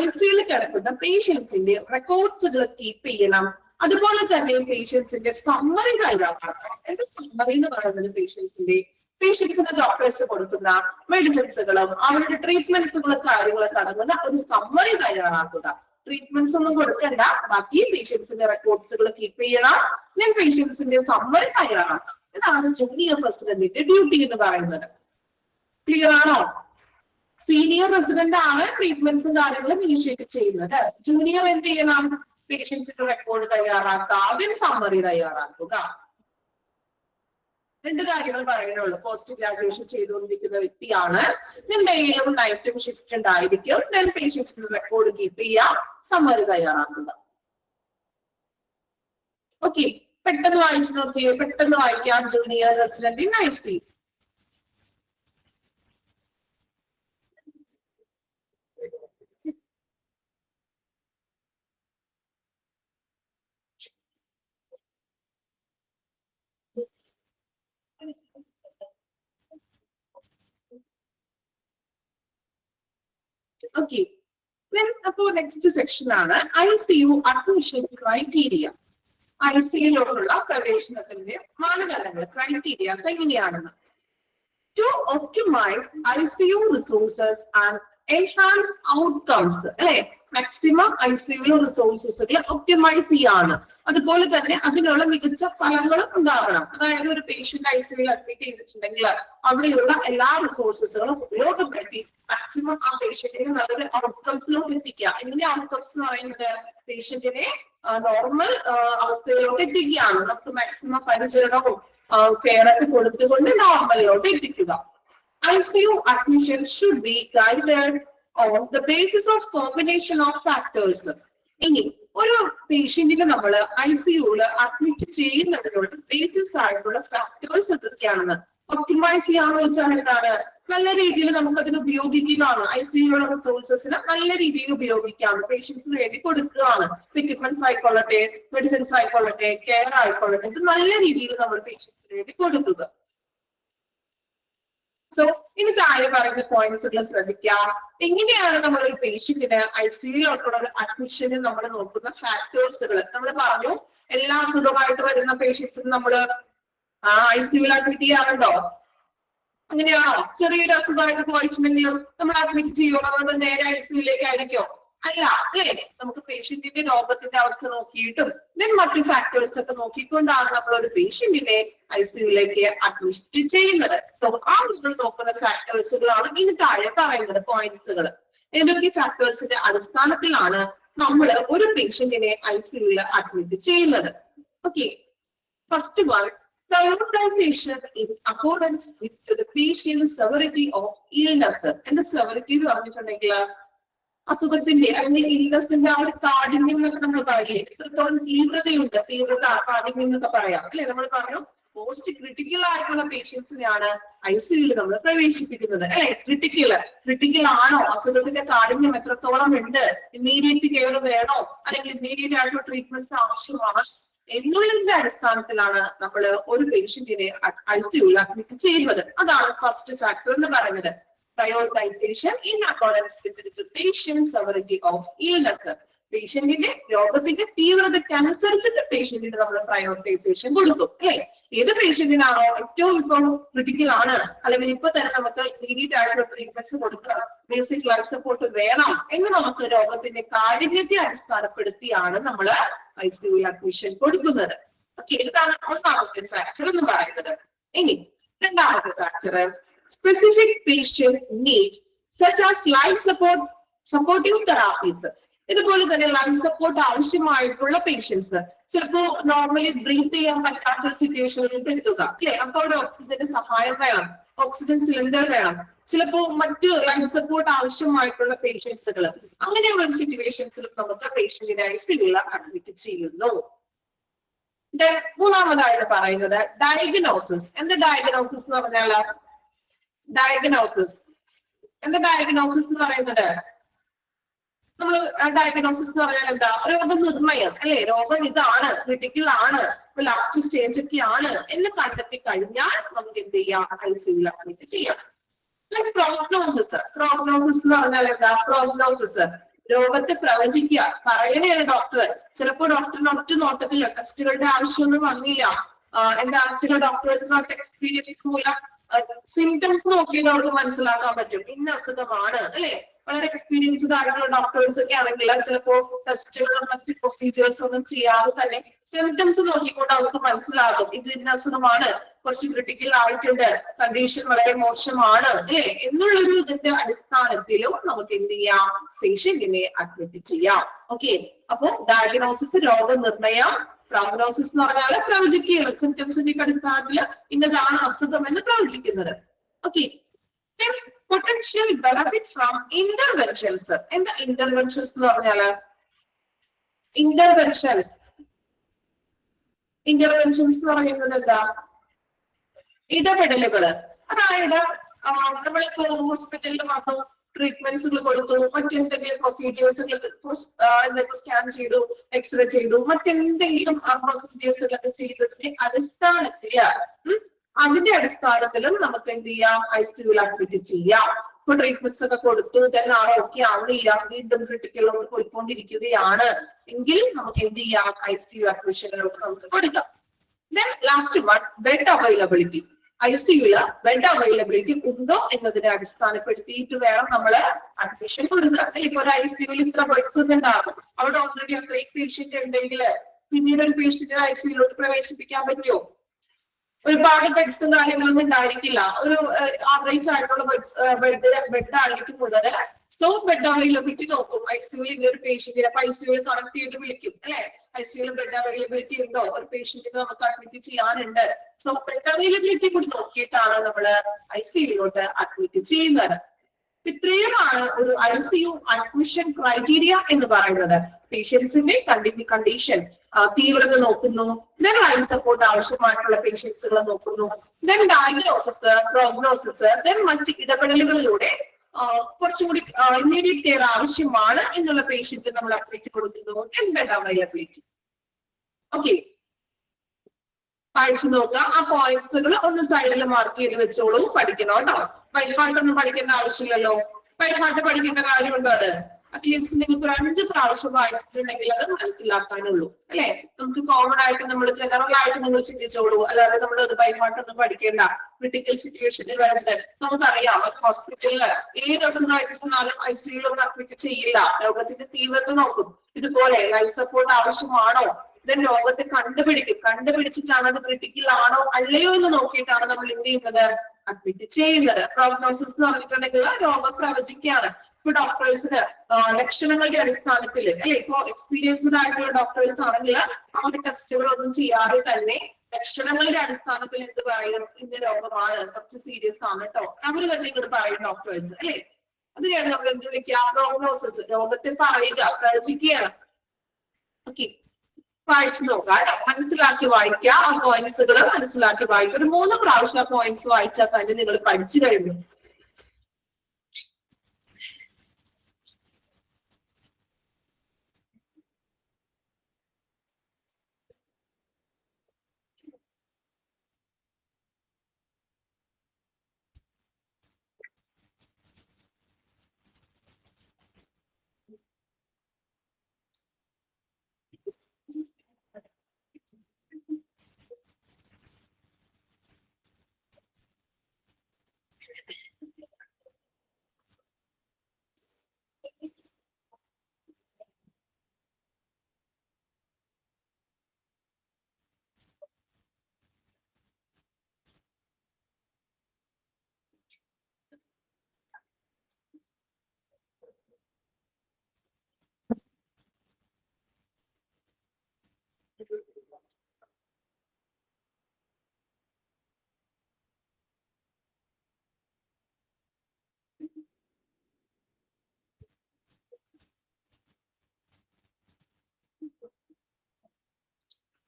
ICUയിൽ കിടക്കുന്ന പേഷ്യൻസിന്റെ റെക്കോർഡ്സുകൾ കീപ്പ് ചെയ്യണം, അതുപോലെ തന്നെ പേഷ്യൻസിന്റെ സമ്മറി തയ്യാറാക്കണം. എന്താ സമ്മറി എന്ന് പറയുന്നത്? പേഷ്യൻസിന് ഡോക്ടേഴ്സ് കൊടുക്കുന്ന മെഡിസിൻസുകളും അവരുടെ ട്രീറ്റ്മെന്റ്സുകളും കാര്യങ്ങളൊക്കെ അടങ്ങുന്ന ഒരു സമ്മറി തയ്യാറാക്കുക. ട്രീറ്റ്മെന്റ്സ് ഒന്നും കൊടുക്കണ്ട, ബാക്കി പേഷ്യൻസിന്റെ റെക്കോർഡ്സുകൾ കീപ്പ് ചെയ്യണം, ഞാൻ പേഷ്യൻസിന്റെ സമ്മറി തയ്യാറാക്കാം. ഇതാണ് ജൂനിയർ റെസിഡന്റിന്റെ ഡ്യൂട്ടി എന്ന് പറയുന്നത്. ക്ലിയർ ആണോ? സീനിയർ റെസിഡന്റ് ആണ് ട്രീറ്റ്മെന്റ്സും കാര്യങ്ങളും ഇനിഷ്യേറ്റ് ചെയ്യുന്നത്. ജൂനിയർ എന്ത് ചെയ്യണം? പേഷ്യൻസിന്റെ റെക്കോർഡ് തയ്യാറാക്കുക, അതിന് സമ്മറി തയ്യാറാക്കുക. രണ്ട് കാര്യങ്ങൾ പറയാനുള്ളൂ. പോസ്റ്റ് ഗ്രാജുവേഷൻ ചെയ്തുകൊണ്ടിരിക്കുന്ന വ്യക്തിയാണ്, ഡെയിലും നൈറ്റും ഷിഫ്റ്റ് ഉണ്ടായിരിക്കും. പേഷ്യൻസിന്റെ റെക്കോർഡ് കീപ്പ് ചെയ്യാം, സമ്മറി തയ്യാറാക്കുക. ഓക്കെ. പെട്ടെന്ന് വായിച്ചു നോക്കിയോ? പെട്ടെന്ന് വായിക്കാം. Junior resident in ICU. Okay. അപ്പോ നെക്സ്റ്റ് സെക്ഷൻ ആണ് ICU അഡ്മിഷൻ ക്രൈറ്റീരിയ. ICUയിലോട്ടുള്ള പ്രവേശനത്തിന്റെ മാനദണ്ഡങ്ങൾ, ക്രൈറ്റീരിയാസ് എങ്ങനെയാണെന്ന്. To optimise ICU resources and enhance outcomes. അല്ലെ, മാക്സിമം ICU റിസോഴ്സസുകൾ ഒപ്റ്റിമൈസ് ചെയ്യാണ്, അതുപോലെ തന്നെ അതിനുള്ള മികച്ച ഫലങ്ങൾ ഉണ്ടാകണം. അതായത് ഒരു പേഷ്യന്റ് ICUയിൽ അഡ്മിറ്റ് ചെയ്തിട്ടുണ്ടെങ്കിൽ അവിടെയുള്ള എല്ലാ റിസോഴ്സസുകളും ഉപയോഗപ്പെടുത്തി മാക്സിമം ആ പേഷ്യന്റിനെ നല്ലൊരു ഔട്ട്കംസിലോട്ട് എത്തിക്കുക. ഇതിന്റെ ഔട്ട്കംസ് എന്ന് പറയുന്നത് പേഷ്യന്റിനെ നോർമൽ അവസ്ഥയിലോട്ട് എത്തിക്കുകയാണ്. നമുക്ക് മാക്സിമം പരിചരണവും കെയറൊക്കെ കൊടുത്തുകൊണ്ട് നോർമലിലോട്ട് എത്തിക്കുക. ICU admission should be guided on the basis of combination of factors. ഇനി ഒരു പേഷ്യന്റിനെ നമ്മൾ ICUയിൽ അഡ്മിറ്റ് ചെയ്യുന്നതിനുള്ള ബേസിസ് ആയിട്ടുള്ള ഫാക്ടേഴ്സ് എന്തൊക്കെയാണെന്ന് ഒപ്റ്റിമൈസ് ചെയ്യാന്ന് വെച്ചാൽ എന്താണ്? നല്ല രീതിയിൽ നമുക്ക് അതിന് ഉപയോഗിക്കുകയാണ്. ICUയിലുള്ള റിസോഴ്സസിന് നല്ല രീതിയിൽ ഉപയോഗിക്കുകയാണ്, പേഷ്യൻസിന് വേണ്ടി കൊടുക്കുകയാണ്. എക്യുപ്മെന്റ്സ് ആയിക്കൊള്ളട്ടെ, മെഡിസിൻസ് ആയിക്കൊള്ളട്ടെ, കെയർ ആയിക്കൊള്ളട്ടെ, ഇത് നല്ല രീതിയിൽ നമ്മൾ പേഷ്യൻസിന് വേണ്ടി കൊടുക്കുക. സോ ഇനി താഴെ പറയുന്ന പോയിന്റ്സുകൾ ശ്രദ്ധിക്കാം. എങ്ങനെയാണ് നമ്മൾ ഒരു പേഷ്യന്റിന് ICUയിലോട്ടുള്ള ഒരു അഡ്മിഷന് നമ്മൾ നോക്കുന്ന ഫാക്ടേഴ്സുകൾ? നമ്മൾ പറഞ്ഞു എല്ലാ അസുഖമായിട്ട് വരുന്ന പേഷ്യൻസിന് നമ്മൾ ICUയിൽ അഡ്മിറ്റ് ചെയ്യാറുണ്ടോ? അങ്ങനെയാണോ? ചെറിയൊരു അസുഖമായിട്ട് പോയിട്ടുണ്ടെങ്കിലും നമ്മൾ അഡ്മിറ്റ് ചെയ്യുമോ? നമ്മൾ നേരെ ICUയിലേക്ക് ആയിരിക്കോ? അല്ല, അല്ലേ? നമുക്ക് പേഷ്യന്റിന്റെ രോഗത്തിന്റെ അവസ്ഥ നോക്കിയിട്ടും മറ്റു ഫാക്ടേഴ്സ് ഒക്കെ നോക്കിക്കൊണ്ടാണ് നമ്മൾ ഒരു പേഷ്യന്റിനെ ICUലേക്ക് അഡ്മിറ്റ് ചെയ്യുന്നത്. സോ ആ നമ്മൾ നോക്കുന്ന ഫാക്ടേഴ്സുകളാണ് ഇനി താഴെ പറയുന്നത് പോയിന്റ്സുകൾ. ഏതൊക്കെ ഫാക്ടേഴ്സിന്റെ അടിസ്ഥാനത്തിലാണ് നമ്മൾ ഒരു പേഷ്യന്റിനെ ICUയിൽ അഡ്മിറ്റ് ചെയ്യുന്നത്? Okay, first one, prioritization in accordance with the patient's severity of illness. എന്താ സെവറിറ്റി എന്ന് പറഞ്ഞിട്ടുണ്ടെങ്കിൽ അസുഖത്തിന്റെ അല്ലെങ്കിൽ ഇൽനസിന്റെ ആ ഒരു കാഠിന്യം എന്നൊക്കെ നമ്മൾ പറയില്ലേ, എത്രത്തോളം തീവ്രതയുണ്ട്, കാഠിന്യം എന്നൊക്കെ പറയാം അല്ലെ. നമ്മൾ പറഞ്ഞു മോസ്റ്റ് ക്രിട്ടിക്കൽ ആയിട്ടുള്ള പേഷ്യൻസിനെയാണ് ICUയിൽ നമ്മൾ പ്രവേശിപ്പിക്കുന്നത് അല്ലെ. ക്രിട്ടിക്കൽ ആണോ, അസുഖത്തിന്റെ കാഠിന്യം എത്രത്തോളം ഉണ്ട്, ഇമ്മീഡിയറ്റ് കെയർ വേണോ അല്ലെങ്കിൽ ഇമ്മീഡിയറ്റ് ആയിട്ടുള്ള ട്രീറ്റ്മെന്റ്സ് ആവശ്യമാണ് എന്നുള്ളതിന്റെ അടിസ്ഥാനത്തിലാണ് നമ്മൾ ഒരു പേഷ്യന്റിനെ ICUയിൽ അഡ്മിറ്റ് ചെയ്യുന്നത്. അതാണ് ഫസ്റ്റ് ഫാക്ടർ എന്ന് പറയുന്നത്, prioritization in accordance with the patient's severity of illness. പേഷ്യന്റിന്റെ രോഗത്തിന്റെ തീവ്രതയ്ക്ക് അനുസരിച്ചിട്ട് പേഷ്യന്റിന് നമ്മൾ പ്രയോറിറ്റൈസേഷൻ കൊടുക്കും അല്ലെ. ഏത് പേഷ്യന്റിനാണോ ഏറ്റവും ഇപ്പം ക്രിട്ടിക്കൽ ആണ് അല്ലെങ്കിൽ ഇപ്പൊ തന്നെ നമുക്ക് ഇമ്മീഡിയറ്റ് ആയിട്ടുള്ള ട്രീറ്റ്മെന്റ്സ് കൊടുക്കണം, ബേസിക് ലൈഫ് സപ്പോർട്ട് വേണം എന്ന് നമുക്ക് രോഗത്തിന്റെ കാഠിന്യത്തെ അടിസ്ഥാനപ്പെടുത്തിയാണ് നമ്മൾ ICUയിൽ അഡ്മിഷൻ കൊടുക്കുന്നത്. ഓക്കെ, ഇതാണ് ഒന്നാമത്തെ ഫാക്ടർ എന്ന് പറയുന്നത്. ഇനി രണ്ടാമത്തെ factor, specific patient needs such as life supportive therapies. ഇതുപോലെ തന്നെ ലൈഫ് സപ്പോർട്ട് ആവശ്യമായിട്ടുള്ള പേഷ്യൻസ് ചിലപ്പോ നോർമലി ബ്രീത്ത് ചെയ്യാൻ പറ്റാത്ത ഒരു സിറ്റുവേഷനിലേക്ക് എത്തുക അല്ലെ. അപ്പൊ അവിടെ ഓക്സിജന്റെ സഹായം വേണം, ഓക്സിജൻ സിലിണ്ടർ വേണം, ചിലപ്പോ മറ്റ് ലൈഫ് സപ്പോർട്ട് ആവശ്യമായിട്ടുള്ള പേഷ്യൻസുകൾ, അങ്ങനെയുള്ള ഒരു സിറ്റുവേഷൻസിലും നമുക്ക് പേഷ്യന്റിനെ ICUയിൽ അഡ്മിറ്റ് ചെയ്യുന്നു. മൂന്നാമതായിട്ട് പറയുന്നത് ഡയഗ്നോസിസ്. എന്താ ഡയഗ്നോസിസ് എന്ന് പറഞ്ഞാൽ? ഡയഗ്നോസിസ് എന്ന് പറയുന്നത് നമ്മൾ ഡയഗ്നോസിസ് എന്ന് പറഞ്ഞാൽ എന്താ? രോഗനിർണയം അല്ലെ. രോഗം ഇതാണ്, ക്രിട്ടിക്കൽ ആണ്, ലാസ്റ്റ് സ്റ്റേജ് ഒക്കെ ആണ് എന്ന് കണ്ടെത്തി കഴിഞ്ഞാൽ നമുക്ക് എന്ത് ചെയ്യാം? ICUയിൽ അഡ്മിറ്റ് ചെയ്യാം. പ്രോഗ്നോസിസ് എന്ന് പറഞ്ഞാൽ എന്താ? പ്രോഗ്നോസിസ് രോഗത്തെ പ്രവചിക്കുക, പറയണയാണ് ഡോക്ടർ. ചിലപ്പോ ഡോക്ടറിന് ഒറ്റ നോട്ടത്തിൽ ടെസ്റ്റുകളുടെ ആവശ്യമൊന്നും വന്നില്ല, എന്താ ചില ഡോക്ടേഴ്സിനോട്ട് എക്സ്പീരിയൻസ് മൂലം സിംറ്റംസ് നോക്കിയിട്ട് അവർക്ക് മനസ്സിലാക്കാൻ പറ്റും ഇന്ന അസുഖമാണ് അല്ലെ. വളരെ എക്സ്പീരിയൻസ്ഡ് ആയിട്ടുള്ള ഡോക്ടേഴ്സ് ഒക്കെ ആണെങ്കിൽ ചിലപ്പോ ടെസ്റ്റുകളും മറ്റ് പ്രൊസീജിയേഴ്സ് ഒന്നും ചെയ്യാതെ തന്നെ സിംറ്റംസ് നോക്കിക്കൊണ്ട് അവർക്ക് മനസ്സിലാകും ഇത് ഇന്ന അസുഖമാണ്, കുറച്ച് ക്രിട്ടിക്കൽ ആയിട്ടുണ്ട്, കണ്ടീഷൻ വളരെ മോശമാണ് അല്ലെ എന്നുള്ളൊരു ഇതിന്റെ അടിസ്ഥാനത്തിലും നമുക്ക് എന്ത് ചെയ്യാം? പേഷ്യന്റിനെ അഡ്മിറ്റ് ചെയ്യാം. ഓക്കെ, അപ്പൊ ഡയഗ്നോസിസ് രോഗനിർണയം, പ്രോഗ്നോസിസ് എന്ന് പറഞ്ഞാൽ പ്രവചിക്കുകയാണ്, സിംറ്റംസിന്റെ അടിസ്ഥാനത്തിൽ ഇന്നതാണ് അസുഖം എന്ന് പ്രവചിക്കുന്നത്. Okay, potential benefit from interventions. എന്താ ഇന്റർവെൻഷൻസ് എന്ന് പറഞ്ഞാല്? ഇന്റർവെൻഷൻസ് എന്ന് പറയുന്നത് എന്താ? ഇടപെടലുകള്. അതായത് നമ്മളിപ്പോ ഹോസ്പിറ്റലിൽ വന്നു, ട്രീറ്റ്മെന്റ്സുകൾ കൊടുത്തു, മറ്റെന്തെങ്കിലും പ്രൊസീജിയേഴ്സുകൾ എന്തെങ്കിലും സ്കാൻ ചെയ്തു, എക്സ്റേ ചെയ്തു, മറ്റെന്തെങ്കിലും പ്രൊസീജിയേഴ്സുകളൊക്കെ ചെയ്തതിന്റെ അടിസ്ഥാനത്തിലും നമുക്ക് എന്ത് ചെയ്യാം? ICUയിൽ അഡ്മിറ്റ് ചെയ്യാം. ഇപ്പൊ ട്രീറ്റ്മെന്റ്സ് ഒക്കെ കൊടുത്തു, then ഓക്കെ ആവുന്നില്ല, വീണ്ടും ക്രിട്ടിക്കലോട് പോയിക്കൊണ്ടിരിക്കുകയാണ് എങ്കിൽ നമുക്ക് എന്ത് ചെയ്യാം? ICU അഡ്മിഷനുകൾക്ക് നമുക്ക് കൊടുക്കാം. Then last one, bed availability. ICUയിൽ ബെഡ് അവൈലബിലിറ്റി ഉണ്ടോ എന്നതിനെ അടിസ്ഥാനപ്പെടുത്തിയിട്ട് വേണം നമ്മൾ അഡ്മിഷൻ കൊടുക്കുക. ഇപ്പൊ ഒരു ICUയിൽ ഇത്ര ബെഡ്സ് ഉണ്ടാകും, അവിടെ ഓൾറെഡി അത്രയും പേഷ്യന്റ് ഉണ്ടെങ്കിൽ പിന്നീട് ഒരു പേഷ്യന്റിനെ ICUയിലോട്ട് പ്രവേശിപ്പിക്കാൻ പറ്റുമോ? ഒരുപാട് ബെഡ്സും കാര്യങ്ങളൊന്നും ഉണ്ടായിരിക്കില്ല, ഒരു ആവറേജ് ആയിട്ടുള്ള ബെഡ് ആയിരിക്കും കൂടുതൽ. സോ ബെഡ് അവൈലബിലിറ്റി നോക്കും. ICUയിൽ ഇന്നൊരു പേഷ്യന്റിനെ ICUയിൽ കണക്ട് ചെയ്ത് വിളിക്കും അല്ലെ, ICUയിൽ ബെഡ് അവൈലബിലിറ്റി ഉണ്ടോ, ഒരു പേഷ്യന്റിനെ നമുക്ക് അഡ്മിറ്റ് ചെയ്യാനുണ്ട്. സോ ബെഡ് അവൈലബിലിറ്റി കൂടി നോക്കിയിട്ടാണ് നമ്മൾ ICUയിലോട്ട് അഡ്മിറ്റ് ചെയ്യുന്നത്. ഇത്രയുമാണ് ഒരു ICU അഡ്മിഷൻ ക്രൈറ്റീരിയ എന്ന് പറയുന്നത്. പേഷ്യൻസിന്റെ കണ്ടീഷൻ, തീവ്രത നോക്കുന്നു, ദെൻ ലൈഫ് സപ്പോർട്ട് ആവശ്യമായിട്ടുള്ള പേഷ്യൻസുകളെ നോക്കുന്നു, ദെൻ ഡയഗ്നോസിസ്, പ്രോഗ്നോസിസ്, ദെൻ മറ്റ് ഇടപെടലുകളിലൂടെ കുറച്ചും കൂടി ഇമ്മീഡിയറ്റ് കെയർ ആവശ്യമാണ് എന്നുള്ള പേഷ്യന്റ് നമ്മൾ അഡ്മിറ്റ് കൊടുക്കുന്നു, ദെൻ ബെഡ് അവൈലബിലിറ്റി. ഓക്കെ, പഠിച്ചു നോക്കുക. ആ പോയിന്റ്സുകൾ ഒന്ന് സൈഡിൽ മാർക്ക് ചെയ്ത് വെച്ചോളൂ, പഠിക്കണം കേട്ടോ. ബൈഹാർട്ടൊന്നും പഠിക്കേണ്ട ആവശ്യമില്ലല്ലോ. ബൈഹാർട്ട് പഠിക്കേണ്ട കാര്യമുണ്ടോ? അത് അറ്റ്ലീസ്റ്റ് നിങ്ങൾക്ക് ഒരു 5 പ്രാവശ്യം വായിച്ചിട്ടുണ്ടെങ്കിൽ അത് മനസ്സിലാക്കാനുള്ളൂ അല്ലെ. നമുക്ക് കോമൺ ആയിട്ട് നമ്മൾ ജനറൽ ആയിട്ട് നിങ്ങൾ ചിന്തിച്ചോളൂ, അല്ലാതെ നമ്മൾ അത് ബൈഹാർട്ടൊന്നും പഠിക്കേണ്ട. ക്രിട്ടിക്കൽ സിറ്റുവേഷനിൽ വരുന്നത് നമുക്കറിയാം, ഹോസ്പിറ്റലില് ഏത് അസുഖമായിട്ട് ചെന്നാലും ICUയിൽ അഡ്മിറ്റ് ചെയ്യില്ല, രോഗത്തിന്റെ തീവ്രത നോക്കും. ഇതുപോലെ ലൈഫ് സപ്പോർട്ട് ആവശ്യമാണോ, ദെൻ രോഗത്തെ കണ്ടുപിടിച്ചിട്ടാണ് അത് ക്രിട്ടിക്കൽ ആണോ അല്ലയോ എന്ന് നോക്കിയിട്ടാണ് നമ്മൾ എന്ത് ചെയ്യുന്നത്, അഡ്മിറ്റ് ചെയ്യുന്നത്. പ്രോഗ്നോസിസ് എന്ന് പറഞ്ഞിട്ടുണ്ടെങ്കിൽ രോഗം പ്രവചിക്കാണ്. ഇപ്പൊ ഡോക്ടേഴ്സിന് ലക്ഷണങ്ങളുടെ അടിസ്ഥാനത്തിൽ അല്ലെ, ഇപ്പൊ എക്സ്പീരിയൻസ്ഡ് ആയിട്ടുള്ള ഡോക്ടേഴ്സ് ആണെങ്കിൽ ആ ഒരു ടെസ്റ്റുകളൊന്നും ചെയ്യാതെ തന്നെ ലക്ഷണങ്ങളുടെ അടിസ്ഥാനത്തിൽ എന്ത് പറയും, ഇന്ന രോഗമാണ്, കുറച്ച് സീരിയസ് ആണ് കേട്ടോ, അവര് തന്നെ ഇങ്ങോട്ട് പറയും ഡോക്ടേഴ്സ് അല്ലെ. അതിനെയാണ് നമ്മൾ എന്ത് വിളിക്കുക, പ്രോഗ്നോസിസ്. രോഗത്തെ പറയുക, പ്രവചിക്കുകയാണ്. ഓക്കെ, വായിച്ചു നോക്കാം, മനസ്സിലാക്കി വായിക്കുക. ആ പോയിന്റ്സുകൾ മനസ്സിലാക്കി വായിക്കുക. ഒരു 3 പ്രാവശ്യം ആ പോയിന്റ്സ് വായിച്ചാൽ തന്നെ നിങ്ങൾ പഠിച്ചു കഴിഞ്ഞു.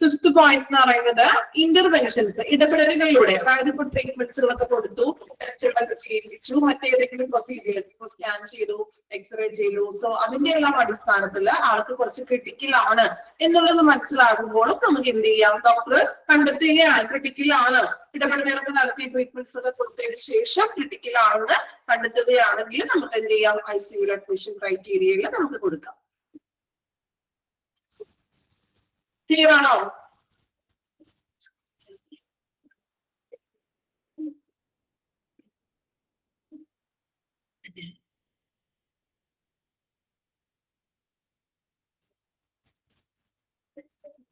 ഫിഫ്ത് പോയിന്റ് എന്ന് പറയുന്നത് ഇന്റർവെൻഷൻസ്, ഇടപെടലുകളിലൂടെ. അതായത് ഇപ്പൊ ട്രീറ്റ്മെന്റ്സുകളൊക്കെ കൊടുത്തു, ടെസ്റ്റുകളൊക്കെ ചെയ്യിച്ചു, മറ്റേതെങ്കിലും പ്രൊസീജിയേഴ്സ് ഇപ്പൊ സ്കാൻ ചെയ്തു, എക്സ്റേ ചെയ്തു. സോ അതിന്റെ എല്ലാം അടിസ്ഥാനത്തിൽ ആൾക്ക് കുറച്ച് ക്രിട്ടിക്കൽ ആണ് എന്നുള്ളത് മനസ്സിലാകുമ്പോഴും നമുക്ക് എന്ത് ചെയ്യാം, ഡോക്ടർ കണ്ടെത്തുകയാണ് ക്രിട്ടിക്കൽ ആണ്. ഇടപെടലുകളൊക്കെ നടത്തി ട്രീറ്റ്മെന്റ്സ് ഒക്കെ കൊടുത്തതിന് ശേഷം ക്രിട്ടിക്കൽ ആണെന്ന് കണ്ടെത്തുകയാണെങ്കിൽ നമുക്ക് എന്ത് ചെയ്യാം, ICU അഡ്മിഷൻ ക്രൈറ്റീരിയയിൽ നമുക്ക് കൊടുക്കാം. ക്ലിയർ ആണോ?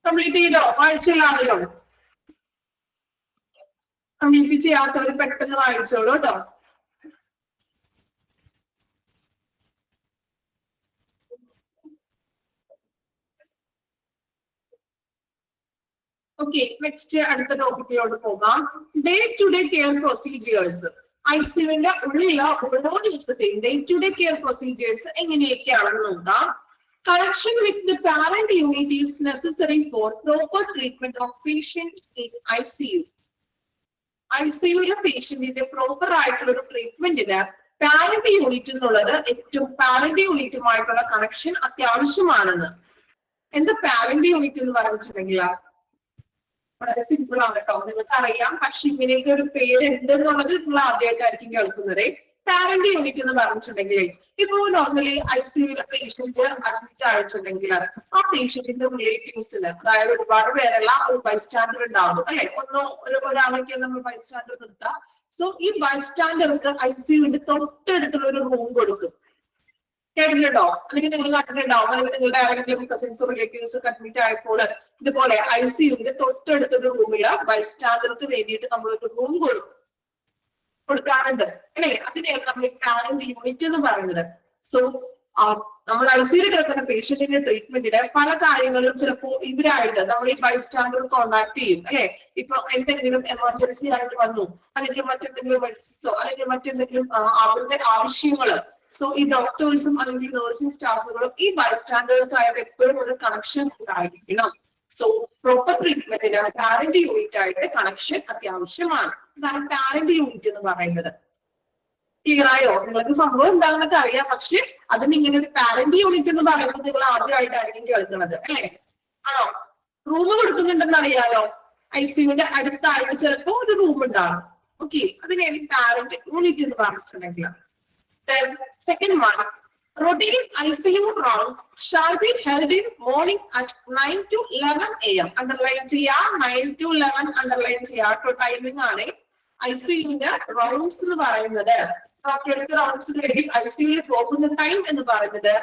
കംപ്ലീറ്റ് ചെയ്തോ? വായിച്ചില്ലാണല്ലോ. കംപ്ലീറ്റ് ചെയ്യാത്തവർ പെട്ടെന്ന് വായിച്ചോളൂ കേട്ടോ. ഓക്കെ, നെക്സ്റ്റ് അടുത്ത ടോപ്പിക്കിലോട്ട് പോകാം. Day to day care procedures. ICUവിന്റെ ഉള്ളിലുള്ള ഓരോ ദിവസത്തെയും day to day care procedures എങ്ങനെയൊക്കെയാണെന്ന് നോക്കാം. Connection with the parent unit is necessary for proper treatment of patient in ICU. ICUവിലെ പേഷ്യന്റിന്റെ പ്രോപ്പർ ആയിട്ടുള്ള ഒരു ട്രീറ്റ്മെന്റിന് പാരന്റ് യൂണിറ്റ് എന്നുള്ളത് പാരന്റ് യൂണിറ്റുമായിട്ടുള്ള കണക്ഷൻ അത്യാവശ്യമാണെന്ന്. എന്താ പാരന്റ് യൂണിറ്റ് എന്ന് പറഞ്ഞിട്ടുണ്ടെങ്കിൽ വളരെ സിമ്പിൾ ആണ് കേട്ടോ, നിങ്ങൾക്ക് അറിയാം. പക്ഷെ ഇങ്ങനെയൊക്കെ ഒരു പേര് ഉണ്ട് എന്നുള്ളത് നിങ്ങൾ ആദ്യമായിട്ടായിരിക്കും കേൾക്കുന്നത്. പാരന്റ് യൂണിറ്റ് എന്ന് പറഞ്ഞിട്ടുണ്ടെങ്കിൽ ഇപ്പൊ നോർമലി ICUവിലെ പേഷ്യന്റ് അഡ്മിറ്റ് ആയിട്ടുണ്ടെങ്കിൽ ആ പേഷ്യന്റിന്റെ റിലേറ്റീവ്സിന്, അതായത് ഒരുപാട് പേരല്ല, ഒരു ബൈസ്റ്റാൻഡർ ഉണ്ടാവും അല്ലെ. ഒരാളൊക്കെ നമ്മൾ ബൈസ്റ്റാൻഡർ നിർത്താം. സോ ഈ ബൈസ്റ്റാൻഡർക്ക് ICUവിന്റെ തൊട്ടടുത്തുള്ള ഒരു റൂം കൊടുക്കും. കേട്ടിട്ടുണ്ടോ? അല്ലെങ്കിൽ നിങ്ങൾ കണ്ടിട്ടുണ്ടാവും, അല്ലെങ്കിൽ നിങ്ങളുടെ ആരെങ്കിലും കസിൻസോ റിലേറ്റീവ്സ് ഒക്കെ അഡ്മിറ്റ് ആയപ്പോൾ ഇതുപോലെ ICUവിന്റെ തൊട്ടടുത്തൊരു റൂമില് ബൈസ്റ്റാൻഡർക്ക് വേണ്ടിയിട്ട് നമ്മൾ ഒരു റൂം കൊടുക്കാറുണ്ട് അല്ലെ. അതിനെയാണ് നമ്മൾ പാരന്റ് യൂണിറ്റ് എന്ന് പറയുന്നത്. സോ നമ്മൾ ICUവിൽ കിടക്കുന്ന പേഷ്യന്റിന്റെ ട്രീറ്റ്മെന്റിന് പല കാര്യങ്ങളും ചിലപ്പോ ഇവരായിട്ട് നമ്മൾ ഈ ബൈസ്റ്റാൻഡർ കോണ്ടാക്ട് ചെയ്യും അല്ലെ. ഇപ്പൊ എന്തെങ്കിലും എമർജൻസി ആയിട്ട് വന്നു, അല്ലെങ്കിൽ മറ്റെന്തെങ്കിലും മെഡിസിൻസോ അല്ലെങ്കിൽ മറ്റെന്തെങ്കിലും അവരുടെ ആവശ്യങ്ങള്. സോ ഈ ഡോക്ടേഴ്സും അല്ലെങ്കിൽ നഴ്സിംഗ് സ്റ്റാഫുകളും ഈ ബൈസ്റ്റാൻഡേഴ്സ് ആയിട്ട് എപ്പോഴും ഒരു കണക്ഷൻ ഉണ്ടായിരിക്കണം. സോ പ്രോപ്പർ ട്രീറ്റ്മെന്റിന് പാരന്റ് യൂണിറ്റ് ആയിട്ട് കണക്ഷൻ അത്യാവശ്യമാണ്. ഇതാണ് പാരന്റ് യൂണിറ്റ് എന്ന് പറയുന്നത്. ക്ലിയർ ആയോ? നിങ്ങൾക്ക് സംഭവം എന്താണെന്നൊക്കെ അറിയാം, പക്ഷെ അതിന് ഇങ്ങനെ ഒരു പാരന്റ് യൂണിറ്റ് എന്ന് പറയുന്നത് നിങ്ങൾ ആദ്യമായിട്ടായിരിക്കും കേൾക്കുന്നത് അല്ലെ. ആണോ? റൂം കൊടുക്കുന്നുണ്ടെന്ന് അറിയാലോ. ICUവിന്റെ അടുത്തായിട്ട് ചിലപ്പോ ഒരു റൂം ഉണ്ടാകും. ഓക്കെ, അതിനെയാണ് പാരന്റ് യൂണിറ്റ് എന്ന് പറഞ്ഞിട്ടുണ്ടെങ്കിൽ. Then second one, routine ICU rounds shall be held in morning at 9 to 11 AM. Underline ചെയ്യാം, 9 to 11 underline ചെയ്യാം. ടൈമിംഗ് ആണ് ICUവിന്റെ റൗണ്ട്സ് എന്ന് പറയുന്നത്. ഡോക്ടേഴ്സ് റൗണ്ട്സിന് വേണ്ടി ICUവിൽ പോകുന്ന ടൈം എന്ന് പറയുന്നത്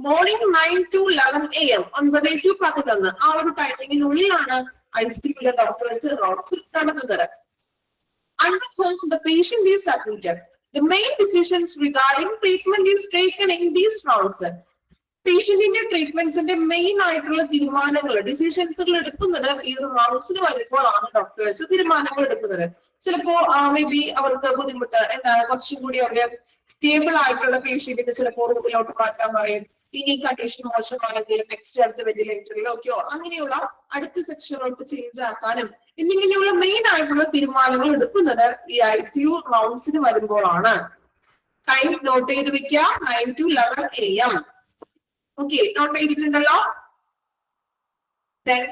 മോർണിംഗ് 9 to 11 AM 9 to 11 ആ ഒരു ടൈമിങ്ങിനുള്ളിലാണ് ICUലെ ഡോക്ടേഴ്സ് റൗണ്ട്സ് നടത്തുന്നത്. Under whom the patient is admitted. The main decisions regarding treatment is taken in these rounds. പേഷ്യന്റിന്റെ ട്രീറ്റ്മെന്റ്സിന്റെ മെയിൻ ആയിട്ടുള്ള തീരുമാനങ്ങൾ ഡിസിഷൻസുകൾ എടുക്കുന്നത് ഈ റൗണ്ട്സിൽ വരുമ്പോഴാണ് ഡോക്ടേഴ്സ് തീരുമാനങ്ങൾ എടുക്കുന്നത്. ചിലപ്പോ മേ ബി അവർക്ക് ബുദ്ധിമുട്ട് എന്താണ് കുറച്ചും കൂടി അവര് സ്റ്റേബിൾ ആയിട്ടുള്ള പേഷ്യന്റിന് ചിലപ്പോൾ റൂമിലോട്ട് മാറ്റാൻ പറയും. ഇനി കണ്ടീഷൻ മോശമാണെങ്കിൽ നെക്സ്റ്റ് അടുത്ത വെന്റിലേറ്ററിലൊക്കെയോ അങ്ങനെയുള്ള അടുത്ത സെക്ഷനിലോട്ട് ചേഞ്ച് ആക്കാനും എന്നിങ്ങനെയുള്ള മെയിൻ ആയിട്ടുള്ള തീരുമാനങ്ങൾ എടുക്കുന്നത് ഈ ICU റൗണ്ട്സിന് വരുമ്പോഴാണ്. ടൈം നോട്ട് ചെയ്ത് വെക്കുക 9 to 11 AM. ഓക്കെ, നോട്ട് ചെയ്തിട്ടുണ്ടല്ലോ.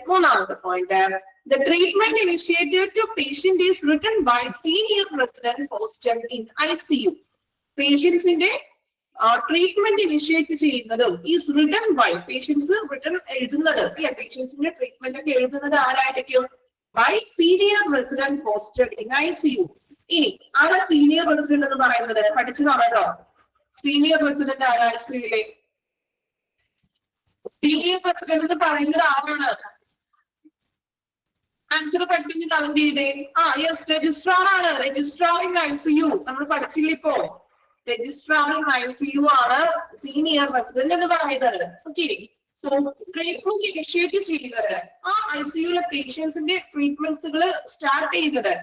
മൂന്നാമത്തെ point, the treatment initiated to patient is written by senior resident posted in ICU. പേഷ്യൻസിന്റെ ട്രീറ്റ്മെന്റ് ഇനിഷ്യേറ്റ് ചെയ്യുന്നതും is written by patients written എഴുതുന്നത് പേഷ്യൻസിന്റെ ട്രീറ്റ്മെന്റ് ഒക്കെ എഴുതുന്നത് ആരായിരിക്കും? By senior resident posted in ICU. ഇനി ആരാ സീനിയർ റെസിഡന്റ് എന്ന് പറയുന്നത്? പഠിച്ചതാണ് കേട്ടോ. സീനിയർ റെസിഡന്റ് ആരാ ICUലെ? സീനിയർ റെസിഡന്റ് എന്ന് പറയുന്നത് ആരാണ്? ആൻസർ പെട്ടെന്ന് കമന്റ് ചെയ്തേ. യെസ്, രജിസ്ട്രാർ ആണ്. രജിസ്ട്രാർ ഇൻ ICU നമ്മൾ പഠിച്ചില്ല ഇപ്പോ. രജിസ്ട്രാർ ഇൻ ICU ആണ് സീനിയർ റെസിഡന്റ് എന്ന് പറയുന്നത്. ഓക്കെ, സോ ട്രീറ്റ്മെന്റ് ഇനിഷ്യേറ്റ് ചെയ്യുന്നത് ആ ICUലെ പേഷ്യൻസിന്റെ ട്രീറ്റ്മെന്റ്സുകൾ സ്റ്റാർട്ട് ചെയ്യുന്നത്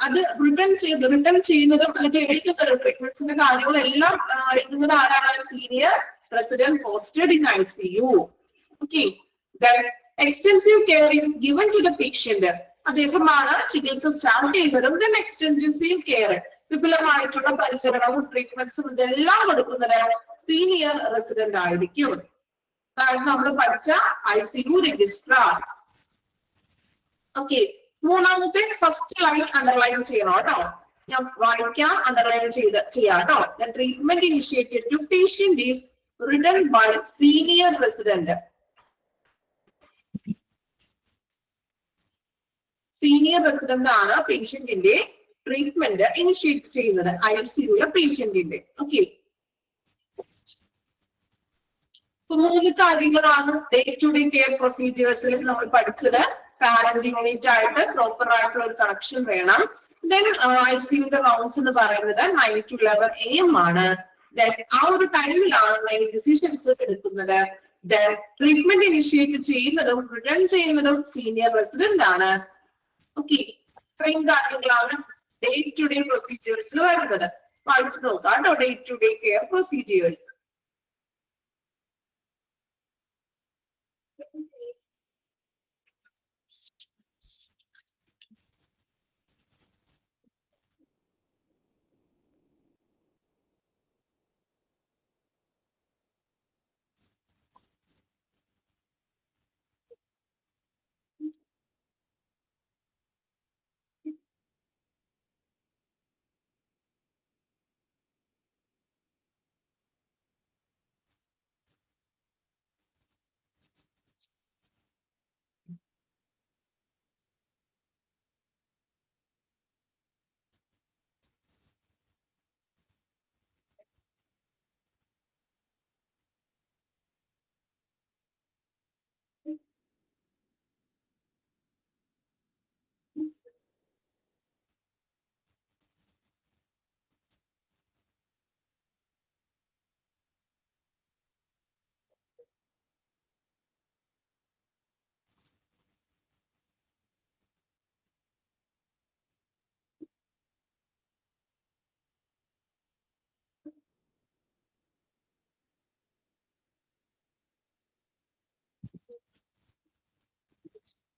അത് റിട്ടേൺ ചെയ്യുന്നതും അല്ലെങ്കിൽ എഴുതുന്നതും ട്രീറ്റ്മെന്റ്സിന്റെ കാര്യങ്ങളെല്ലാം എഴുതുന്നത് ആരാണ്? Senior resident posted in ICU. Okay, extensive care is given to the patient. അദ്ദേഹമാണ് ചികിത്സ സ്റ്റാർട്ട് ചെയ്യുന്നതും ദെൻ എക്സ്റ്റെൻസീവ് കെയർ വിപുലമായിട്ടുള്ള പരിചരണവും ട്രീറ്റ്മെന്റ്സും ഇതെല്ലാം കൊടുക്കുന്നത് സീനിയർ റെസിഡന്റ് ആയിരിക്കും. അതായത് നമ്മൾ പഠിച്ച ICU രജിസ്ട്രാർ. ഓക്കെ, മൂന്നാമത്തെ ഫസ്റ്റ് ലൈൻ അണ്ടർലൈൻ ചെയ്യണം കേട്ടോ. ഞാൻ വായിക്കാം, അണ്ടർലൈൻ ചെയ്യാം കേട്ടോ. The treatment initiated to patient is written by senior resident. Senior resident ആണ് പേഷ്യന്റിന്റെ ട്രീറ്റ്മെന്റ് ഇനിഷ്യേറ്റ് ചെയ്യുന്നത് ICUലെ പേഷ്യന്റിന്റെ. ഓക്കെ, മൂന്ന് കാര്യങ്ങളാണ് ഡേ ടു ഡേ കെയർ പ്രൊസീജിയേഴ്സിൽ നമ്മൾ പഠിച്ചത്. പാരന്റ് യൂണിറ്റ് ആയിട്ട് പ്രോപ്പർ ആയിട്ടുള്ള ഒരു കണക്ഷൻ വേണം. ദെൻ ICUന്റെ റൗണ്ട്സ് എന്ന് പറയുന്നത് 9 to 11 AM ആണ്. ദെൻ ആ ഒരു ടൈമിലാണ് മെയിൻ ഡിസിഷൻസ് എടുക്കുന്നത്. ദെൻ ട്രീറ്റ്മെന്റ് ഇനിഷ്യേറ്റ് ചെയ്യുന്നതും റിട്ടേൺ ചെയ്യുന്നതും സീനിയർ റെസിഡന്റ് ആണ്. ഓക്കെ, ഇത്രയും കാര്യങ്ങളാണ് ഡേ ടു ഡേ പ്രൊസീജിയേഴ്സിൽ വരുന്നത്. വായിച്ചു നോക്കാം കേട്ടോ. Day to day care procedures.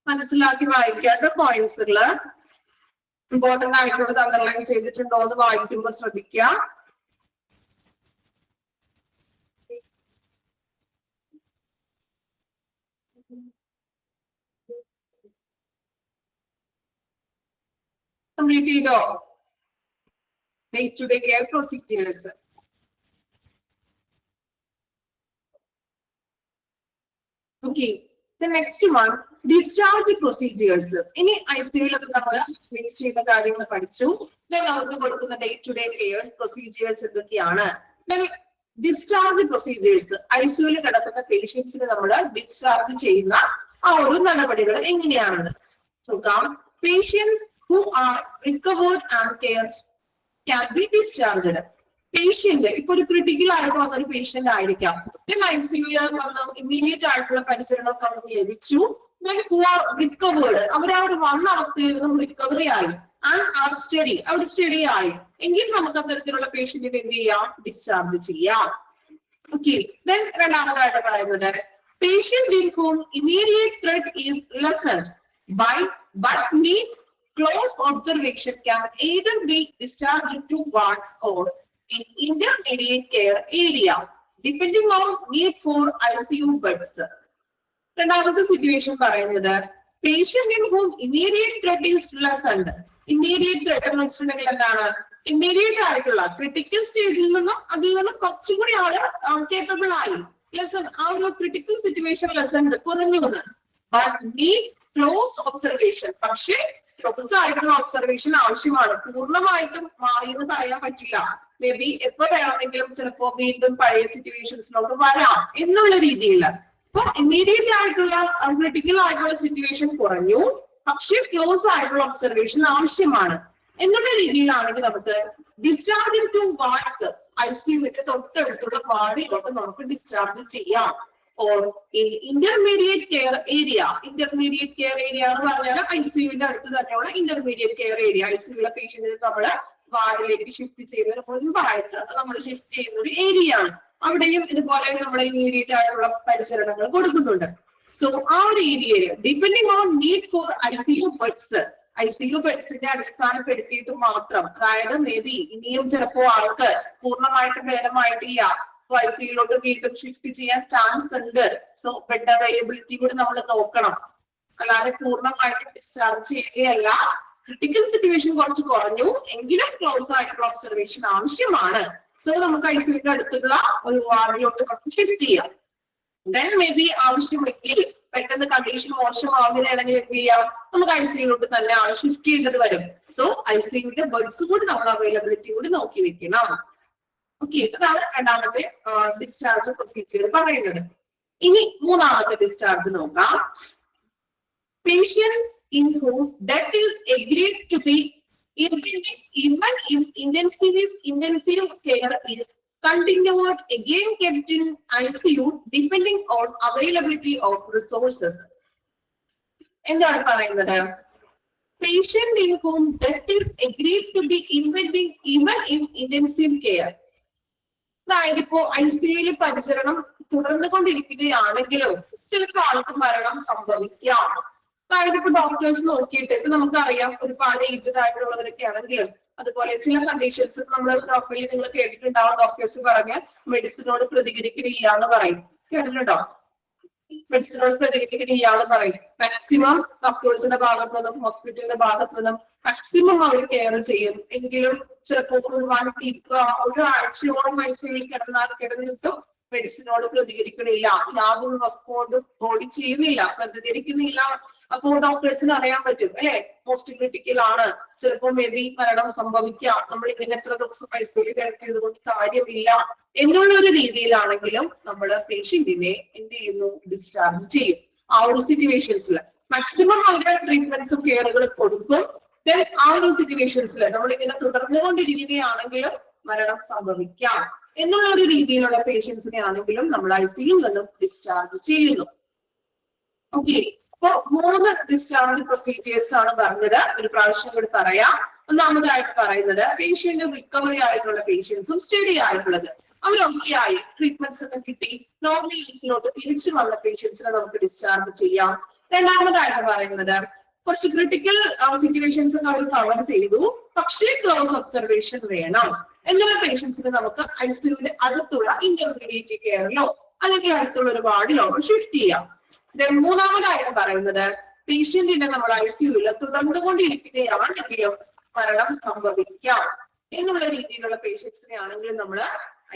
മനസ്സിലാക്കി വായിക്കാത്ത പോയിന്റ്സുകള് ഇമ്പോർട്ടന്റ് ആയിട്ടുള്ളത് അണ്ടർലൈൻ ചെയ്തിട്ടുണ്ടോ എന്ന് വായിക്കുമ്പോൾ ശ്രദ്ധിക്കുക. കംപ്ലീറ്റ് ചെയ്തോ? Day to day care procedures. Okay, the next one, discharge procedures. ഇനി ICUലൊക്കെ നമ്മൾ ഫിനിഷ് ചെയ്യുന്ന കാര്യങ്ങൾ പഠിച്ചു. ദെൻ അവർക്ക് കൊടുക്കുന്ന day to day care procedures എന്തൊക്കെയാണ്? ദെൻ ഡിസ്ചാർജ് പ്രൊസീജിയേഴ്സ്, ഐസിയുവിൽ കിടക്കുന്ന പേഷ്യൻസിന് നമ്മൾ ഡിസ്ചാർജ് ചെയ്യുന്ന ആ ഒരു നടപടികൾ എങ്ങനെയാണെന്ന് നോക്കാം. Patients who are recovered and cared can be discharged. Patient ഇപ്പൊ ഒരു ക്രിട്ടിക്കൽ ആയിട്ട് വന്ന ഒരു പേഷ്യന്റ് ആയിരിക്കാം, ഐസിയുവിൽ വന്ന് ഇമ്മീഡിയറ്റ് ആയിട്ടുള്ള പരിചരണമൊക്കെ അവർക്ക് ലഭിച്ചു, റിക്കവേർഡ്, അവർ ആ ഒരു വന്ന അവസ്ഥയിൽ നിന്നും റിക്കവറി ആയി, ആൻഡ് ആർ സ്റ്റഡി, അവിടെ സ്റ്റഡി ആയി, എങ്കിൽ നമുക്ക് അത്തരത്തിലുള്ള പേഷ്യന്റിനെ എന്ത് ചെയ്യാം, ഡിസ്ചാർജ് ചെയ്യാം. ഓക്കെ, ദെൻ രണ്ടാമതായിട്ട് പറയുന്നത് patient in whom immediate threat is lessened by but needs close observation can either be discharged to wards or in intermediate care area depending on need for ICU beds. രണ്ടാമത്തെ situation പറയുന്നത് patient in whom immediate threat is lessened. Immediate threat എന്ന് വെച്ചിട്ടുണ്ടെങ്കിൽ എന്താണ്, immediate ആയിട്ടുള്ള critical സ്റ്റേജിൽ നിന്നും അതിൽ നിന്നും കുറച്ചുകൂടി ആള് കേപ്പബിൾ ആയി, ലെസൺ ആ ഒരു ക്രിട്ടിക്കൽ സിറ്റുവേഷൻ ലെസൺ കുറഞ്ഞു വന്ന്, ബട്ട് നീഡ് ക്ലോസ് ഒബ്സർവേഷൻ, പക്ഷേ ക്ലോസ് ആയിട്ടുള്ള ഒബ്സർവേഷൻ ആവശ്യമാണ്. പൂർണ്ണമായിട്ടും മാറി എന്ന് പറയാൻ പറ്റില്ല, മേ ബി എപ്പോ വേണമെങ്കിലും ചിലപ്പോ വീണ്ടും പഴയ സിറ്റുവേഷൻസിലോട്ട് വരാം എന്നുള്ള രീതിയിൽ. അപ്പൊ ഇമ്മീഡിയറ്റ് ആയിട്ടുള്ള ക്രിട്ടിക്കൽ ആയിട്ടുള്ള സിറ്റുവേഷൻ കുറഞ്ഞു, പക്ഷേ ക്ലോസ് ആയിട്ടുള്ള ഒബ്സർവേഷൻ ആവശ്യമാണ് എന്നുള്ള രീതിയിലാണെങ്കിൽ നമുക്ക് ഡിസ്ചാർജിങ് ടു വാർഡ്സ്, ഐസിയുവിന്റെ തൊട്ടടുത്തുള്ള വാർഡിലോട്ട് നമുക്ക് ഡിസ്ചാർജ് ചെയ്യാം. Or intermediate care area, intermediate care area എന്ന് പറഞ്ഞാൽ ഐസിയുവിന്റെ അടുത്ത് തന്നെയുള്ള ഇന്റർമീഡിയറ്റ് കെയർ ഏരിയ, ഐസിയുള്ള പേഷ്യന്റിനെ നമ്മള് വാർഡിലേക്ക് ഷിഫ്റ്റ് ചെയ്യുന്നതിന് മുൻപായിട്ട് നമ്മൾ ഷിഫ്റ്റ് ചെയ്യുന്ന ഒരു ഏരിയ ആണ്. അവിടെയും ഇതുപോലെ നമ്മൾ ഇമ്മീഡിയറ്റ് ആയിട്ടുള്ള പരിചരണങ്ങൾ കൊടുക്കുന്നുണ്ട്. സോ ആ ഒരു ഏരിയയിൽ depending on need for ICU beds, ICU ബെഡ്സിന്റെ അടിസ്ഥാനപ്പെടുത്തിയിട്ട് മാത്രം, അതായത് മേ ബി ഇനിയും ചിലപ്പോ ആൾക്ക് പൂർണ്ണമായിട്ടും ഭേദമായിട്ടില്ല, ICUയിലോട്ട് വീണ്ടും ഷിഫ്റ്റ് ചെയ്യാൻ ചാൻസ് ഉണ്ട്. സോ ബെഡ് അവൈലബിലിറ്റി കൂടി നമ്മൾ നോക്കണം, അല്ലാതെ പൂർണ്ണമായിട്ടും ഡിസ്ചാർജ് ചെയ്യുകയല്ല. ക്രിട്ടിക്കൽ സിറ്റുവേഷൻ കുറച്ച് കുറഞ്ഞു എങ്കിലും ക്ലോസ് ആയിട്ടുള്ള ഒബ്സർവേഷൻ ആവശ്യമാണ്. സോ നമുക്ക് ICUവിന്റെ അടുത്തുള്ള ഒരു വാർഡിലോട്ട് നമുക്ക് ഷിഫ്റ്റ് ചെയ്യാം. ദെൻ മേ ബി ആവശ്യമെങ്കിൽ പെട്ടെന്ന് കണ്ടീഷൻ മോശമാകുകയാണെങ്കിൽ എന്ത് ചെയ്യാം, നമുക്ക് ICUയിലോട്ട് തന്നെ ഷിഫ്റ്റ് ചെയ്യേണ്ടത് വരും. സോ ICUവിന്റെ ബെഡ്സ് കൂടി നമ്മൾ അവൈലബിലിറ്റി കൂടി നോക്കി വെക്കണം. ഓക്കെ, അതാണ് രണ്ടാമത്തെ ഡിസ്ചാർജ് പ്രൊസീജിയർ പറയുന്നത്. ഇനി മൂന്നാമത്തെ ഡിസ്ചാർജ് നോക്കാം. Patients in whom death is agreed to be even if intensive care is continued, again kept in ICU depending on availability of resources. എന്താണ് പറയുന്നത്, patient in whom death is agreed to be even in intensive care. അതായത് ഇപ്പോ ICUയിൽ പരിചരണം തുടർന്നുകൊണ്ടിരിക്കുകയാണെങ്കിലും ചിലപ്പോൾ ആൾക്ക് മരണം സംഭവിക്കാം. അതായത് ഇപ്പൊ ഡോക്ടേഴ്സ് നോക്കിയിട്ട് ഇപ്പൊ നമുക്കറിയാം ഒരുപാട് ഏജ്ഡ് ആയിട്ടുള്ളവരൊക്കെ ആണെങ്കിലും അതുപോലെ ചില കണ്ടീഷൻസ് നമ്മൾ ഡോക്ടറിൽ നിങ്ങൾ കേട്ടിട്ടുണ്ടാവും, ഡോക്ടേഴ്സ് പറഞ്ഞ് മെഡിസിനോട് പ്രതികരിക്കണില്ല എന്ന് പറയും, കേട്ടിട്ടുണ്ടോ? മെഡിസിനോട് പ്രതികരിക്കണില്ല എന്ന് പറയും. മാക്സിമം ഡോക്ടേഴ്സിന്റെ ഭാഗത്തു നിന്നും ഹോസ്പിറ്റലിന്റെ ഭാഗത്തു നിന്നും മാക്സിമം അവർ കെയർ ചെയ്യും. എങ്കിലും ചിലപ്പോൾ ഒരാഴ്ചയോളം ICUയിൽ കിടന്നിട്ടും മെഡിസിനോട് പ്രതികരിക്കണില്ല, യാതൊരു റെസ്പോണ്ടും ബോഡി ചെയ്യുന്നില്ല, പ്രതികരിക്കുന്നില്ല. അപ്പോൾ ഡോക്ടേഴ്സിന് അറിയാൻ പറ്റും അല്ലെ, മോസ്റ്റ് ക്രിട്ടിക്കൽ ആണ്, ചിലപ്പോൾ മേ ബി മരണം സംഭവിക്കാം, നമ്മൾ ഇതിന് എത്ര ദിവസം ICUയിൽ കിടത്തിയത് കൊണ്ട് കാര്യമില്ല എന്നുള്ള ഒരു രീതിയിലാണെങ്കിലും നമ്മൾ പേഷ്യന്റിനെ എന്ത് ചെയ്യുന്നു, ഡിസ്ചാർജ് ചെയ്യും. ആ ഒരു സിറ്റുവേഷൻസിൽ മാക്സിമം അവരുടെ ട്രീറ്റ്മെന്റ്സും കെയറുകൾ കൊടുക്കും. ദെൻ ആ ഒരു സിറ്റുവേഷൻസിൽ നമ്മളിങ്ങനെ തുടർന്നുകൊണ്ടിരിക്കുകയാണെങ്കിലും മരണം സംഭവിക്കാം എന്നുള്ള ഒരു രീതിയിലുള്ള പേഷ്യൻസിനെ ആണെങ്കിലും നമ്മൾ ICUയിൽ നിന്നും ഡിസ്ചാർജ് ചെയ്യുന്നു. ഓക്കെ, അപ്പൊ 3 ഡിസ്ചാർജ് പ്രൊസീജിയേഴ്സ് ആണ് പറഞ്ഞത്. ഒരു പ്രാവശ്യം കൂടി പറയാം. ഒന്നാമതായിട്ട് പറയുന്നത് പേഷ്യന്റ് റിക്കവറി ആയിട്ടുള്ള പേഷ്യൻസും സ്റ്റഡി ആയിട്ടുള്ളത്, അവരൊക്കെ ആയി ട്രീറ്റ്മെന്റ്സ് ഒക്കെ കിട്ടി നോർമൽ ലൈഫിലോട്ട് തിരിച്ചു വന്ന പേഷ്യൻസിനെ നമുക്ക് ഡിസ്ചാർജ് ചെയ്യാം. രണ്ടാമതായിട്ട് പറയുന്നത് കുറച്ച് ക്രിട്ടിക്കൽ സിറ്റുവേഷൻസ് അവർ കവർ ചെയ്തു, പക്ഷേ ക്ലോസ് ഒബ്സർവേഷൻ വേണം എന്നുള്ള പേഷ്യൻസിന് നമുക്ക് ICUവിന്റെ അടുത്തുള്ള ഇന്റർമീഡിയറ്റ് കെയറിലോ അല്ലെങ്കിൽ അടുത്തുള്ള ഒരു വാർഡിലോ ഷിഫ്റ്റ് ചെയ്യാം. മൂന്നാമതായിട്ട് പറയുന്നത് പേഷ്യന്റിനെ നമ്മൾ ICUവിൽ തുടർന്നുകൊണ്ടിരിക്കുകയാണെങ്കിലും മരണം സംഭവിക്കാം എന്നുള്ള രീതിയിലുള്ള പേഷ്യൻസിനെ ആണെങ്കിലും നമ്മൾ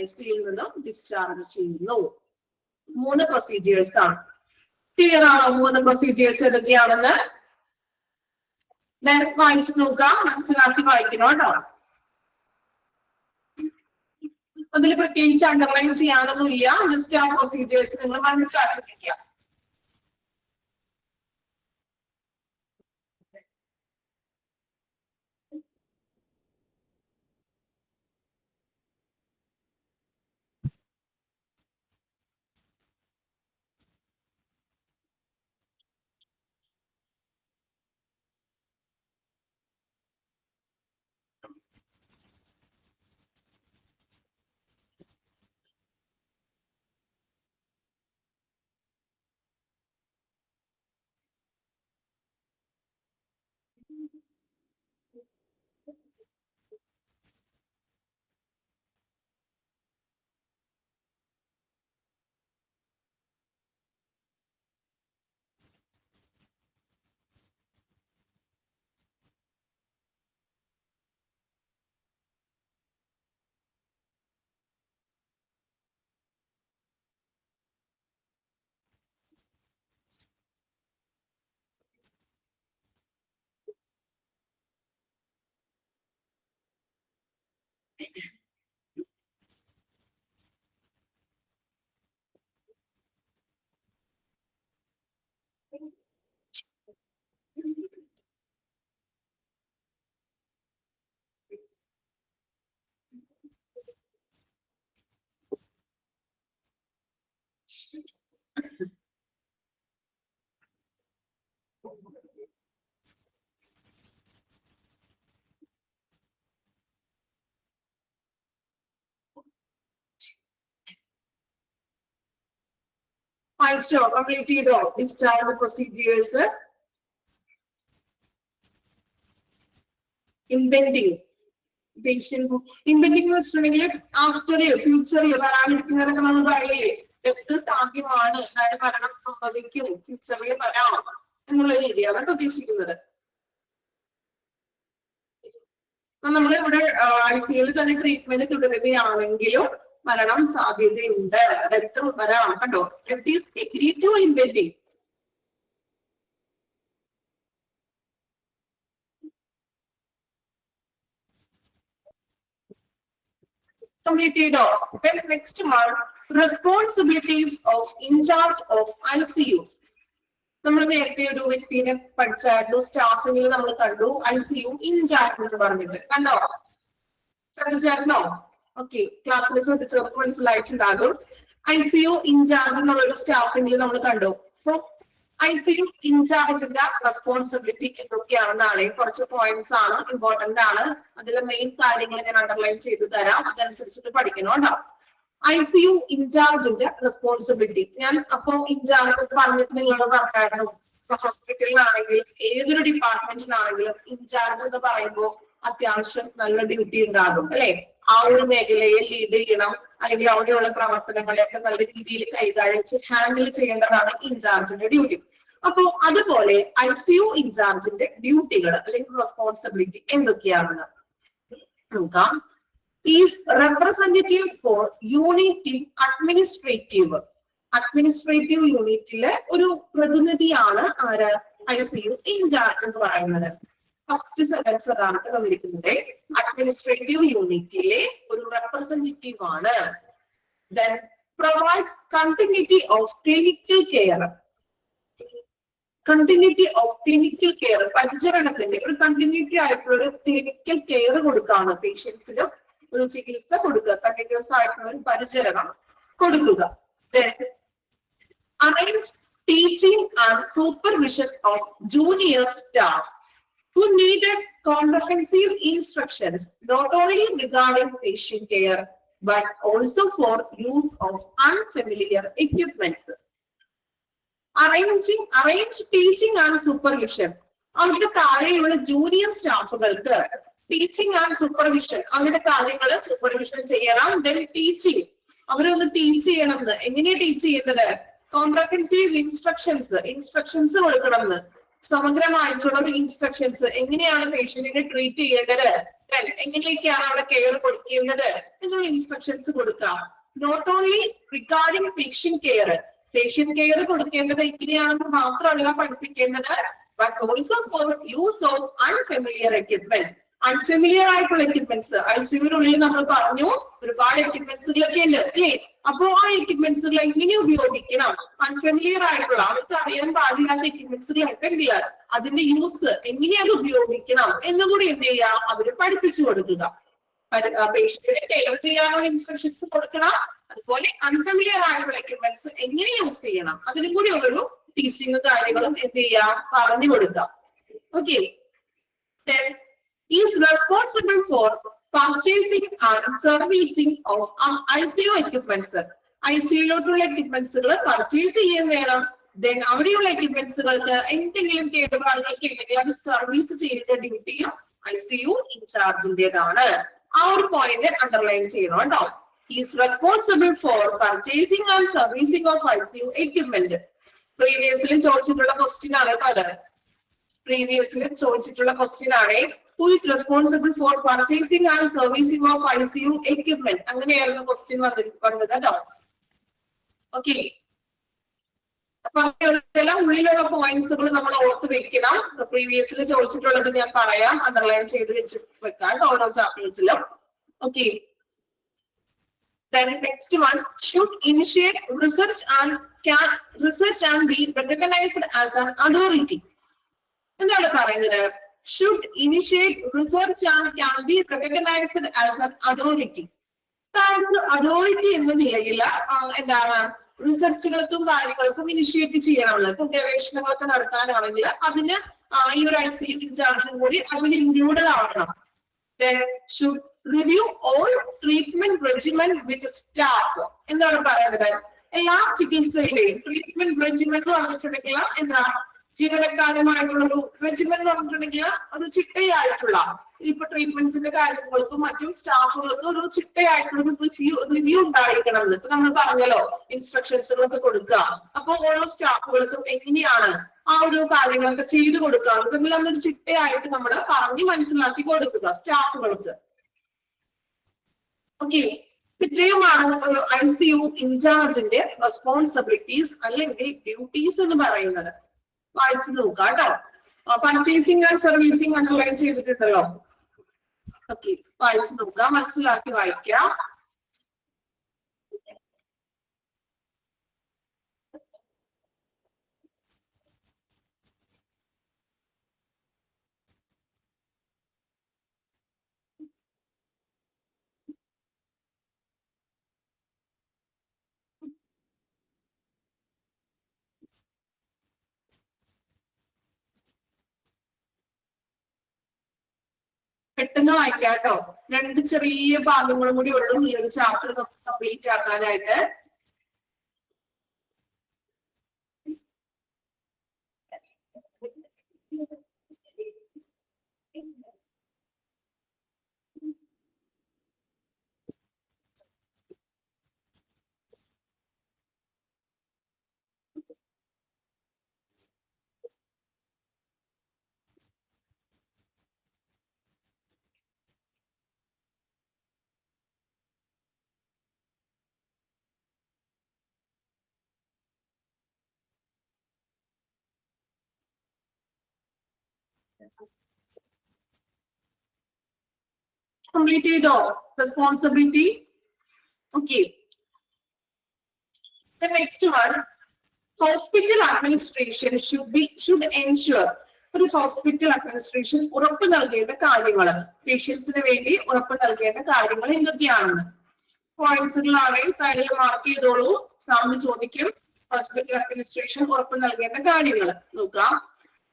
ICUയിൽ നിന്നും ഡിസ്ചാർജ് ചെയ്യുന്നു. 3 പ്രൊസീജിയേഴ്സ് ആണ്. ക്ലിയർ ആണോ? 3 പ്രൊസീജിയേഴ്സ് ഏതൊക്കെയാണെന്ന് നേരത്തെ വായിച്ചു നോക്കാം, മനസ്സിലാക്കി വായിക്കണം കേട്ടോ. അതിൽ പ്രത്യേകിച്ച് അണ്ടർലൈൻ ചെയ്യാനൊന്നുമില്ല. ജസ്റ്റ് ആ പ്രൊസീജിയേഴ്സ് നിങ്ങൾ മനസ്സിലാക്കിയിരിക്കുക. വായിച്ചോ? കംപ്ലീറ്റ് ചെയ്തോ? Discharge procedures. Impending patient impending എന്ന് വെച്ചിട്ടുണ്ടെങ്കിൽ ആഫ്റ്റർ ഫ്യൂച്ചറിൽ വരാനിരിക്കുന്നതൊക്കെ നമ്മൾ പറയില്ലേ, ഡെത്ത് സാധ്യമാണ്, അതായത് മരണം സംഭവിക്കും, ഫ്യൂച്ചറിൽ വരാം എന്നുള്ള രീതിയാണ് പ്രതീക്ഷിക്കുന്നത്. നമ്മൾ ഇവിടെ ICUവിൽ തന്നെ ട്രീറ്റ്മെന്റ് തുടരുകയാണെങ്കിലും മരണം സാധ്യതയുണ്ട്, ഡെത്ത് വരാം. കണ്ടോ? Death is agree to impending. Complete ചെയ്തോ? Then next one, responsibilities of in charge of ICUs. നമ്മൾ നേരത്തെ ഒരു വ്യക്തിനെ പഠിച്ചായിരുന്നു, സ്റ്റാഫിങ്ങിൽ നമ്മൾ കണ്ടു ICU ഇൻചാർജ് എന്ന് പറഞ്ഞിട്ട്. കണ്ടോ? ശ്രദ്ധിച്ചായിരുന്നോ? ഓക്കെ, ക്ലാസ്സിൽ ശ്രദ്ധിച്ചവർക്ക് മനസ്സിലായിട്ടുണ്ടാകും. ICU ഇൻചാർജ് എന്നുള്ളൊരു സ്റ്റാഫിങ്ങിൽ നമ്മൾ കണ്ടു. സോ ICU ഇൻചാർജിന്റെ റെസ്പോൺസിബിലിറ്റി എന്തൊക്കെയാണെന്നാണ്, കുറച്ച് പോയിന്റ്സ് ആണ്, ഇമ്പോർട്ടന്റ് ആണ്. അതിലെ മെയിൻ കാര്യങ്ങൾ ഞാൻ അണ്ടർലൈൻ ചെയ്ത് തരാം, അതനുസരിച്ചിട്ട് പഠിക്കണം കേട്ടോ. ICU ഇൻചാർജിന്റെ റെസ്പോൺസിബിലിറ്റി. ഞാൻ അപ്പോ ഇൻചാർജ് പറഞ്ഞിട്ട് നിങ്ങളോട് പറഞ്ഞായിരുന്നു, ഹോസ്പിറ്റലിലാണെങ്കിലും ഏതൊരു ഡിപ്പാർട്ട്മെന്റിലാണെങ്കിലും ഇൻചാർജ് എന്ന് പറയുമ്പോൾ അത്യാവശ്യം നല്ല ഡ്യൂട്ടി ഉണ്ടാകും അല്ലെ. ആ ഒരു മേഖലയെ ലീഡ് ചെയ്യണം, അല്ലെങ്കിൽ അവിടെയുള്ള പ്രവർത്തനങ്ങളെയൊക്കെ നല്ല രീതിയിൽ കൈകാര്യം ഹാൻഡിൽ ചെയ്യേണ്ടതാണ് ഇൻചാർജിന്റെ ഡ്യൂട്ടി. അപ്പോ അതുപോലെ ICU ഇൻചാർജിന്റെ ഡ്യൂട്ടികൾ അല്ലെങ്കിൽ റെസ്പോൺസിബിലിറ്റി എന്തൊക്കെയാണെന്ന് നോക്കാം. Is representative for unit in administrative യൂണിറ്റിലെ ഒരു പ്രതിനിധിയാണ് ആര്? ICU ഇൻചാർജ് എന്ന് പറയുന്നത്. ഫസ്റ്റ് സെന്റൻസ് അതാണ് തന്നിരിക്കുന്നത്. അഡ്മിനിസ്ട്രേറ്റീവ് യൂണിറ്റിലെ ഒരു റെപ്രസെന്റേറ്റീവ് ആണ്. Then provides continuity of clinical care. Continuity of clinical care, പരിചരണത്തിന്റെ ഒരു കണ്ടിന്യൂറ്റി ആയിട്ടുള്ള ഒരു ക്ലിനിക്കൽ കെയർ കൊടുക്കാണ് പേഷ്യൻസിന്. ഒരു ചികിത്സ കൊടുക്കുക, കണ്ടിന്യൂസ് ആയിട്ടുള്ള ഒരു പരിചരണം കൊടുക്കുക. Then arrange teaching and supervision of junior staff who needed comprehensive instructions not only regarding patient care but also for use of unfamiliar equipments. Arrange teaching and supervision. അവരുടെ താഴെയുള്ള ജൂനിയർ സ്റ്റാഫുകൾക്ക് ടീച്ചിങ് ആൻഡ് സൂപ്പർവിഷൻ, അവരുടെ കാര്യങ്ങൾ supervision ചെയ്യണം. Then teaching, അവരൊന്ന് teach ചെയ്യണം. എങ്ങനെയാ teach ചെയ്യേണ്ടത്? Comprehensive instructions കൊടുക്കണം എന്ന്, സമഗ്രമായിട്ടുള്ള ഒരു ഇൻസ്ട്രക്ഷൻസ്, എങ്ങനെയാണ് പേഷ്യന്റിനെ ട്രീറ്റ് ചെയ്യേണ്ടത്, എങ്ങനെയൊക്കെയാണ് അവിടെ കെയർ കൊടുക്കേണ്ടത് എന്നുള്ള ഇൻസ്ട്രക്ഷൻസ് കൊടുക്കാം. Not only regarding patient care കൊടുക്കേണ്ടത് എങ്ങനെയാണെന്ന് മാത്രമല്ല പഠിപ്പിക്കേണ്ടത്, but also for use of unfamiliar equipment. Unfamiliar ആയിട്ടുള്ള എക്യുപ്മെന്റ്സ് ഐസിയുവിനുള്ളിൽ നമ്മൾ പറഞ്ഞു ഒരുപാട് എക്യുപ്മെന്റ്സുകളൊക്കെ ഉണ്ട് അല്ലേ? അപ്പൊ ആ എക്യുപ്മെന്റ്സുകൾ എങ്ങനെ ഉപയോഗിക്കണം, അൺഫെമിലിയർ ആയിട്ടുള്ള അവർക്ക് അറിയാൻ പാടില്ലാത്ത എക്യുപ്മെന്റ്സുകൾ ഉണ്ടെങ്കിൽ അതിന്റെ യൂസ് എങ്ങനെ അത് ഉപയോഗിക്കണം എന്നുകൂടി എന്ത് ചെയ്യുക, അവര് പഠിപ്പിച്ചു കൊടുക്കുക. പേഷ്യന്റിനെ കെയർ ചെയ്യാനുള്ള ഇൻസ്ട്രക്ഷൻസ് കൊടുക്കണം. അതുപോലെ അൺഫെമിലിയർ ആയിട്ടുള്ള എക്യുപ്മെന്റ്സ് എങ്ങനെ യൂസ് ചെയ്യണം അതിനും കൂടി ഒരു ടീച്ചിങ് കാര്യങ്ങളും എന്ത് ചെയ്യാം, പറഞ്ഞു കൊടുക്കാം. Okay, is responsible for purchasing and servicing of ICU equipments. ICUലോട്ടുള്ള എക്യുപ്മെന്റ്സുകൾ പർച്ചേസ് ചെയ്യാൻ വേണം. ദെൻ അവിടെയുള്ള എക്യുപ്മെന്റ്സുകൾക്ക് എന്തെങ്കിലും കേടുപാടുകളൊക്കെ ഉണ്ടെങ്കിൽ അത് സർവീസ് ചെയ്യേണ്ട ഡ്യൂട്ടിയും ICU ഇൻചാർജിന്റേതാണ്. ആ ഒരു പോയിന്റ് അണ്ടർലൈൻ ചെയ്യണം കേട്ടോ. Is responsible for purchasing and servicing of ICU equipment. Previously ചോദിച്ചിട്ടുള്ള ക്വസ്റ്റ്യൻ ആണ് കേട്ടോ അത്. പ്രീവിയസ്ലി ചോദിച്ചിട്ടുള്ള ക്വസ്റ്റ്യൻ ആണ്. Who is responsible for purchasing and servicing of ICU equipment? അങ്ങനെയായിരുന്നു ക്വസ്റ്റ്യൻ വന്നത് കേട്ടോ. ഓക്കെ, അപ്പൊ എല്ലാം ഉള്ളിലുള്ള പോയിന്റ്സുകൾ നമ്മൾ ഓർത്ത് വെക്കണം. പ്രീവിയസ്ലി ചോദിച്ചിട്ടുള്ളത് ഞാൻ പറയാം, അണ്ടർലൈൻ ചെയ്ത് വെച്ച് വെക്കാം ഓരോ ചാപ്റ്റേഴ്സിലും. Okay, then next one, should initiate research and be recognized as an authority. എന്താണ് പറയുന്നത്? should initiate research and can be recognized as an authority. Authority എന്ന നിലയിൽ എന്താണ് റിസർച്ചുകൾക്കും കാര്യങ്ങൾക്കും ഇനിഷ്യേറ്റ് ചെയ്യാനുള്ളത്. ഇപ്പൊ ഗവേഷണങ്ങളൊക്കെ നടത്താനാണെങ്കിൽ അതിന് ഈ ഒരു ICU ഇൻചാർജും കൂടി അതിൽ ഇൻക്ലൂഡഡ് ആവണം. Then should review all treatment regimen with staff. എന്താണ് പറയുന്നത്? എല്ലാ ചികിത്സയിലെയും ട്രീറ്റ്മെന്റ് റെജിമെൻ എന്ന് പറഞ്ഞിട്ടുണ്ടെങ്കിൽ എന്താ, ജീവനക്കാരുമായിട്ടുള്ള ഒരു റെജിമെൻ എന്ന് പറഞ്ഞിട്ടുണ്ടെങ്കിൽ ഒരു ചിട്ടയായിട്ടുള്ള ഇപ്പൊ ട്രീറ്റ്മെന്റ്സിന്റെ കാര്യങ്ങൾക്കും മറ്റും സ്റ്റാഫുകൾക്കും ഒരു ചിട്ടയായിട്ടുള്ള ഒരു റിവ്യൂ ഉണ്ടായിരിക്കണം. ഇപ്പൊ നമ്മൾ പറഞ്ഞല്ലോ ഇൻസ്ട്രക്ഷൻസുകളൊക്കെ കൊടുക്കുക. അപ്പൊ ഓരോ സ്റ്റാഫുകൾക്കും എങ്ങനെയാണ് ആ ഒരു കാര്യങ്ങളൊക്കെ ചെയ്തു കൊടുക്കുക, അതെങ്കിൽ അതൊരു ചിട്ടയായിട്ട് നമ്മൾ പറഞ്ഞ് മനസ്സിലാക്കി കൊടുക്കുക സ്റ്റാഫുകൾക്ക്. ഓക്കെ, ഇത്രയുമാണ് ഒരു ICU ഇൻചാർജിന്റെ റെസ്പോൺസിബിലിറ്റീസ് അല്ലെങ്കിൽ ഡ്യൂട്ടീസ് എന്ന് പറയുന്നത്. വായിച്ചു നോക്കാം കേട്ടോ. പർച്ചേസിംഗ് ആൻഡ് സർവീസിംഗ് അണ്ടർലൈൻ ചെയ്തിട്ടുണ്ടല്ലോ. ഓക്കെ, വായിച്ചു നോക്കാം, മനസ്സിലാക്കി വായിക്കാം. പെട്ടെന്ന് വായിക്കാം കേട്ടോ. രണ്ട് ചെറിയ ഭാഗങ്ങളും കൂടി ഉള്ളൂ ഈ ഒരു ചാപ്റ്റർ കംപ്ലീറ്റ് ആക്കാനായിട്ട്. Completed all responsibility. Okay, the next one, hospital administration should ensure. ഒരു ഹോസ്പിറ്റൽ അഡ്മിനിസ്ട്രേഷൻ ഉറപ്പ് നൽകേണ്ട കാര്യങ്ങൾ, പേഷ്യൻസിന് വേണ്ടി ഉറപ്പ് നൽകേണ്ട കാര്യങ്ങൾ എന്തൊക്കെയാണെന്ന് പോയിന്റ്സുകളാണെങ്കിൽ സൈഡിൽ മാർക്ക് ചെയ്തോളൂ. എക്സാമിന് ചോദിക്കും ഹോസ്പിറ്റൽ അഡ്മിനിസ്ട്രേഷൻ ഉറപ്പ് നൽകേണ്ട കാര്യങ്ങൾ നോക്കാം.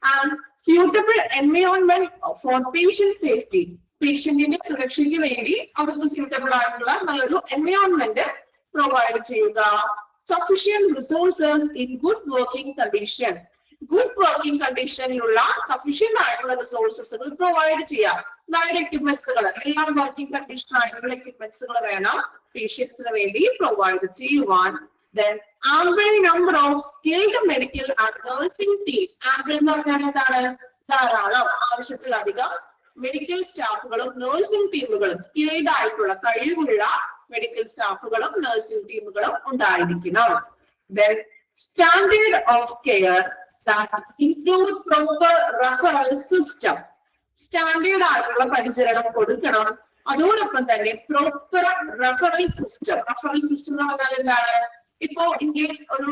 And suitable environment for patient safety. പേഷ്യന്റിന്റെ സുരക്ഷയ്ക്ക് വേണ്ടി അവർക്ക് സ്യൂട്ടബിൾ ആയിട്ടുള്ള നല്ലൊരു എൻവയോൺമെന്റ് പ്രൊവൈഡ് ചെയ്യുക. Sufficient resources in good working condition. Good working കണ്ടീഷനിലുള്ള സഫീഷ്യന്റ് ആയിട്ടുള്ള റിസോഴ്സസുകൾ പ്രൊവൈഡ് ചെയ്യാം. നല്ല എക്യുപ്മെന്റ്സുകൾ, എല്ലാം വർക്കിംഗ് കണ്ടീഷൻ ആയിട്ടുള്ള എക്യുപ്മെന്റ്സുകൾ വേണം പേഷ്യൻസിന് വേണ്ടി പ്രൊവൈഡ് ചെയ്യുവാൻ. Then ample number of skilled medical and nursing team. Ample എന്ന് പറഞ്ഞാൽ എന്താണ്? ധാരാളം, ആവശ്യത്തിലധികം മെഡിക്കൽ സ്റ്റാഫുകളും നഴ്സിംഗ് ടീമുകളും സ്കിൽഡ് ആയിട്ടുള്ള കഴിവുള്ള മെഡിക്കൽ സ്റ്റാഫുകളും നഴ്സിംഗ് ടീമുകളും ഉണ്ടായിരിക്കണം. Then standard of care that include proper referral system. Standard ആയിട്ടുള്ള പരിചരണം കൊടുക്കണം. അതോടൊപ്പം തന്നെ പ്രോപ്പർ റെഫറൽ സിസ്റ്റം എന്ന് പറഞ്ഞാൽ എന്താണ്? ഇപ്പോ ഇൻ കേസ് ഒരു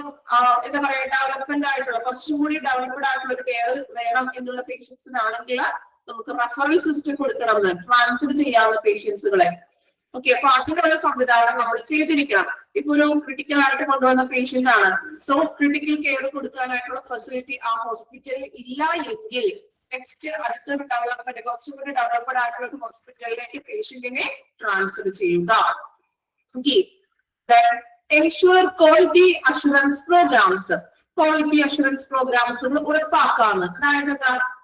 എന്താ പറയാ ഡെവലപ്മെന്റ് ആയിട്ടുള്ള കുറച്ചും കൂടി ഡെവലപ്ഡ് ആയിട്ടുള്ള ഒരു കെയർ വേണം എന്നുള്ള പേഷ്യൻസിനാണെങ്കിൽ നമുക്ക് റെഫറൽ സിസ്റ്റം കൊടുക്കണം, ട്രാൻസ്ഫർ ചെയ്യാവുന്ന പേഷ്യൻസുകളെ. ഓക്കെ, അപ്പൊ അതിനുള്ള സംവിധാനം നമ്മൾ ചെയ്തിരിക്കണം. ഇപ്പൊ ഒരു ക്രിട്ടിക്കൽ ആയിട്ട് കൊണ്ടുവന്ന പേഷ്യന്റ് ആണ്, സോ ക്രിട്ടിക്കൽ കെയർ കൊടുക്കാനായിട്ടുള്ള ഫെസിലിറ്റി ആ ഹോസ്പിറ്റലിൽ ഇല്ല എങ്കിൽ നെക്സ്റ്റ് അടുത്തൊരു ഡെവലപ്മെന്റ് കുറച്ചും കൂടി ഡെവലപ്ഡ് ആയിട്ടുള്ള ഒരു ഹോസ്പിറ്റലിലേക്ക് പേഷ്യന്റിനെ ട്രാൻസ്ഫർ ചെയ്യുക. Okay, ensure quality assurance programs. Quality assurance programmes ഉറപ്പാക്കാണ്. അതായത്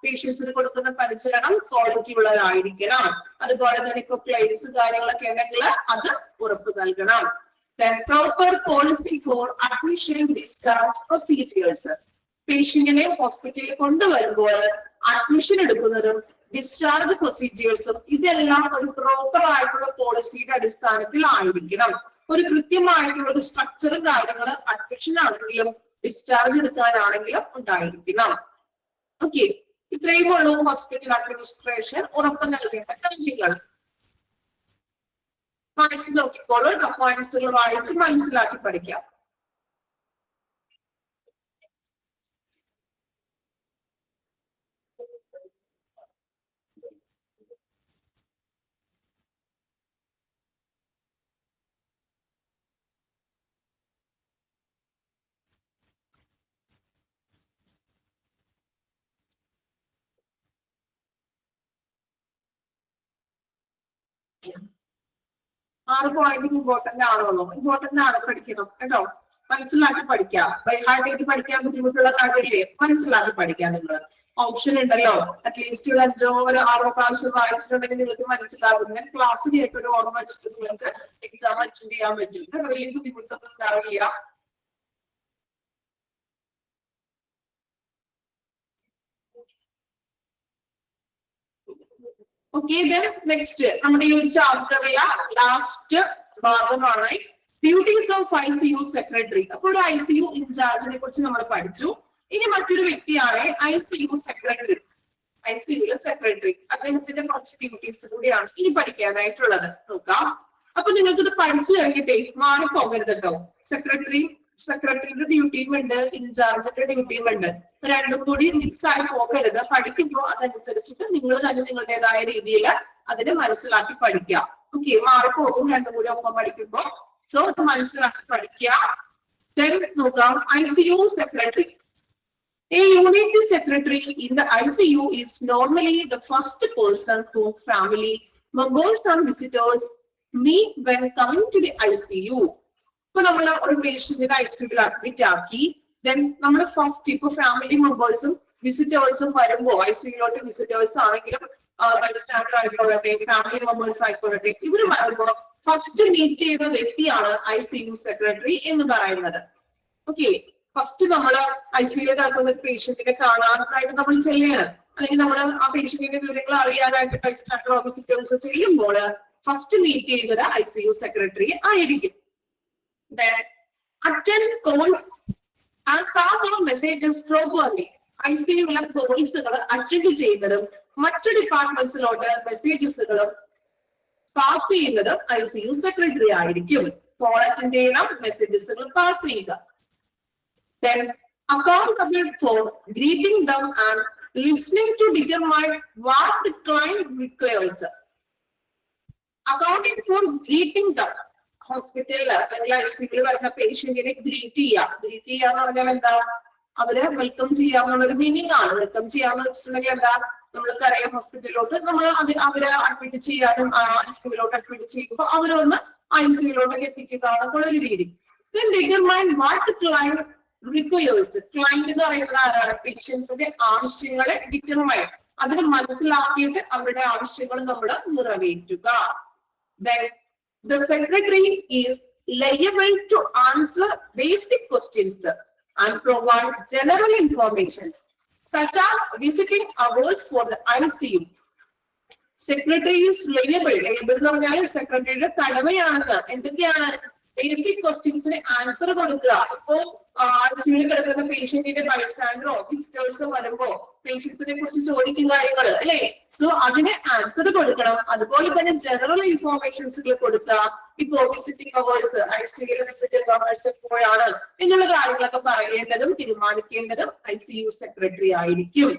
പേഷ്യൻസിന് കൊടുക്കുന്ന പരിചരണം ക്വാളിറ്റി ഉള്ളതായിരിക്കണം. അതുപോലെ തന്നെ ഇപ്പൊ ക്ലെയിംസ് കാര്യങ്ങളൊക്കെ ഉണ്ടെങ്കിൽ അത് ഉറപ്പ് നൽകണം. Proper policy for admission discharge procedures. പേഷ്യന്റിനെ ഹോസ്പിറ്റലിൽ കൊണ്ടുവരുമ്പോൾ അഡ്മിഷൻ എടുക്കുന്നതും ഡിസ്ചാർജ് പ്രൊസീജിയേഴ്സും ഇതെല്ലാം ഒരു പ്രോപ്പർ ആയിട്ടുള്ള പോളിസിയുടെ അടിസ്ഥാനത്തിൽ ആയിരിക്കണം. ഒരു കൃത്യമായിട്ടുള്ള ഒരു സ്ട്രക്ചറും കാര്യങ്ങൾ അഡ്മിഷൻ ആണെങ്കിലും ഡിസ്ചാർജ് എടുക്കാനാണെങ്കിലും ഉണ്ടായിരിക്കണം. ഓക്കെ, ഇത്രയും ഉള്ളൂ ഹോസ്പിറ്റൽ അഡ്മിനിസ്ട്രേഷൻ ഉറപ്പ് നൽകേണ്ട കാര്യങ്ങൾ. വായിച്ചു നോക്കിക്കോളൂ, പോയിന്റ്സുകൾ വായിച്ച് മനസ്സിലാക്കി പഠിക്കാം. ആറ് പോയിന്റ് ഇമ്പോർട്ടന്റ് ആണല്ലോ, ഇമ്പോർട്ടന്റ് ആണ്, പഠിക്കണം കേട്ടോ, മനസ്സിലാക്കി പഠിക്കാം. ബൈഹാർട്ട് ചെയ്ത് പഠിക്കാൻ ബുദ്ധിമുട്ടുള്ള കാര്യമില്ലേ, മനസ്സിലാക്കി പഠിക്കാം. നിങ്ങൾ ഓപ്ഷൻ ഉണ്ടല്ലോ, അറ്റ്ലീസ്റ്റ് ഒരു 5 or 6 പ്രാവശ്യം വായിച്ചിട്ടുണ്ടെങ്കിൽ നിങ്ങൾക്ക് മനസ്സിലാകും. ഞാൻ ക്ലാസ് കേട്ടൊരു ഓർമ്മ വെച്ചിട്ട് നിങ്ങൾക്ക് എക്സാം അറ്റൻഡ് ചെയ്യാൻ പറ്റും. വലിയ ബുദ്ധിമുട്ടൊന്നും ഉണ്ടാവില്ല. ഓക്കെ, നെക്സ്റ്റ് നമ്മുടെ ഈ ഒരു ചാപ്റ്ററിലെ ലാസ്റ്റ് ഭാഗമാണ് ഡ്യൂട്ടീസ് ഓഫ് ICU സെക്രട്ടറി. അപ്പൊ ഒരു ICU ഇൻചാർജിനെ കുറിച്ച് നമ്മൾ പഠിച്ചു. ഇനി മറ്റൊരു വ്യക്തിയാണ് ICU സെക്രട്ടറി. ICU സെക്രട്ടറി അദ്ദേഹത്തിന്റെ കുറച്ച് ഡ്യൂട്ടീസ് കൂടിയാണ് ഇനി പഠിക്കാനായിട്ടുള്ളത്. നോക്കാം. അപ്പൊ നിങ്ങൾക്ക് ഇത് പഠിച്ചു കഴിഞ്ഞിട്ടേ മാറിപ്പോകരുത് കേട്ടോ. സെക്രട്ടറിയുടെ ഡ്യൂട്ടിയും ഉണ്ട്, ഇൻചാർജിന്റെ ഡ്യൂട്ടിയും ഉണ്ട്. രണ്ടും കൂടി മിക്സ് ആയി പോകരുത്. പഠിക്കുമ്പോൾ അതനുസരിച്ചിട്ട് നിങ്ങൾ തന്നെ നിങ്ങളുടേതായ രീതിയിൽ അതിനെ മനസ്സിലാക്കി പഠിക്കുക. ഓക്കെ, മാറിപ്പോകും രണ്ടും കൂടി ഒപ്പം പഠിക്കുമ്പോൾ. സോ അത് മനസ്സിലാക്കി പഠിക്കുക. നോക്കാം, ICU secretary. A unit secretary in the ICU is normally the first person whom family members and visitors meet when coming to the ICU. ഇപ്പൊ നമ്മൾ ഒരു പേഷ്യന്റിനെ ICUവിൽ അഡ്മിറ്റ് ആക്കി, ദെൻ നമ്മൾ ഫസ്റ്റ് ഇപ്പൊ ഫാമിലി മെമ്പേഴ്സും വിസിറ്റേഴ്സും വരുമ്പോൾ ICUയിലോട്ട് വിസിറ്റേഴ്സ് ആണെങ്കിലും ബൈസ്റ്റാൻഡർ ആയിക്കോട്ടെ ഫാമിലി മെമ്പേഴ്സ് ആയിക്കോട്ടെ, ഇവര് വരുമ്പോൾ ഫസ്റ്റ് മീറ്റ് ചെയ്ത വ്യക്തിയാണ് ICU സെക്രട്ടറി എന്ന് പറയുന്നത്. ഓക്കെ, ഫസ്റ്റ് നമ്മൾ ICUയിൽ കിടക്കുന്ന പേഷ്യന്റിനെ കാണാനായിട്ട് നമ്മൾ ചെയ്യണം, അല്ലെങ്കിൽ നമ്മൾ ആ പേഷ്യന്റിന്റെ വിവരങ്ങൾ അറിയാനായിട്ട് ബൈസ്റ്റാൻഡറോ വിസിറ്റേഴ്സോ ചെയ്യുമ്പോൾ ഫസ്റ്റ് മീറ്റ് ചെയ്യുന്നത് ICU സെക്രട്ടറി ആയിരിക്കും. Attend calls and pass on messages properly. ICUയിലെ കോൾസുകൾ അറ്റൻഡ് ചെയ്യുന്നതും മറ്റു ഡിപ്പാർട്ട്മെന്റ്സിലോട്ട് മെസ്സേജസുകളും പാസ് ചെയ്യുന്നതും ICU സെക്രട്ടറി ആയിരിക്കും. കോൾ അറ്റൻഡ് ചെയ്യണം, മെസ്സേജസുകൾ പാസ് ചെയ്യുക. Then accountable for greeting them and listening to determine what the client requires. Accounting for greeting them. ഹോസ്പിറ്റലിൽ അല്ലെങ്കിൽ ICUയിൽ വരുന്ന പേഷ്യന്റിനെ ഗ്രീറ്റ് ചെയ്യാന്ന് പറഞ്ഞാൽ എന്താ, അവരെ വെൽക്കം ചെയ്യാന്നുള്ള ഒരു മീനിങ് ആണ്. വെൽക്കം ചെയ്യാന്ന് വെച്ചിട്ടുണ്ടെങ്കിൽ എന്താ, നമ്മൾക്കറിയാം ഹോസ്പിറ്റലിലോട്ട് നമ്മൾ അവരെ അഡ്മിറ്റ് ചെയ്യാനും ICUയിലോട്ട് അഡ്മിറ്റ് ചെയ്യുമ്പോൾ അവരൊന്ന് ICUയിലോട്ട് എത്തിക്കുക എന്നുള്ള ഒരു രീതി. Then determine what the client requires. Client എന്ന് പറയുന്നത് ആരാണ്? പേഷ്യൻസിന്റെ ആവശ്യങ്ങളെ ഡിറ്റർമൈൻ, അതിന് മനസ്സിലാക്കിയിട്ട് അവരുടെ ആവശ്യങ്ങൾ നമ്മൾ നിറവേറ്റുക. Then the secretary is liable to answer basic questions and provide general information such as visiting hours for the ICU. Secretary is liable എന്ന് പറഞ്ഞാൽ സെക്രട്ടറിയുടെ കടമയാണെന്ന്. എന്തൊക്കെയാണ്? ബേസിക് ക്വസ്റ്റ്യൻസിന് ആൻസർ കൊടുക്കുക. ഇപ്പോ ICU കിടക്കുന്ന പേഷ്യന്റിന്റെ ബൈസ്റ്റാൻഡറോ വിസിറ്റേഴ്സോ വരുമ്പോ പേഷ്യൻസിനെ കുറിച്ച് ചോദിക്കുന്ന കാര്യങ്ങൾ അല്ലെ. സോ അതിന് ആൻസർ കൊടുക്കണം. അതുപോലെ തന്നെ ജനറൽ ഇൻഫോർമേഷൻസുകൾ കൊടുക്കുക. ഇപ്പോ visiting hours, ICU visiting hours എപ്പോഴാണ് എന്നുള്ള കാര്യങ്ങളൊക്കെ പറയേണ്ടതും തീരുമാനിക്കേണ്ടതും ICU സെക്രട്ടറി ആയിരിക്കും.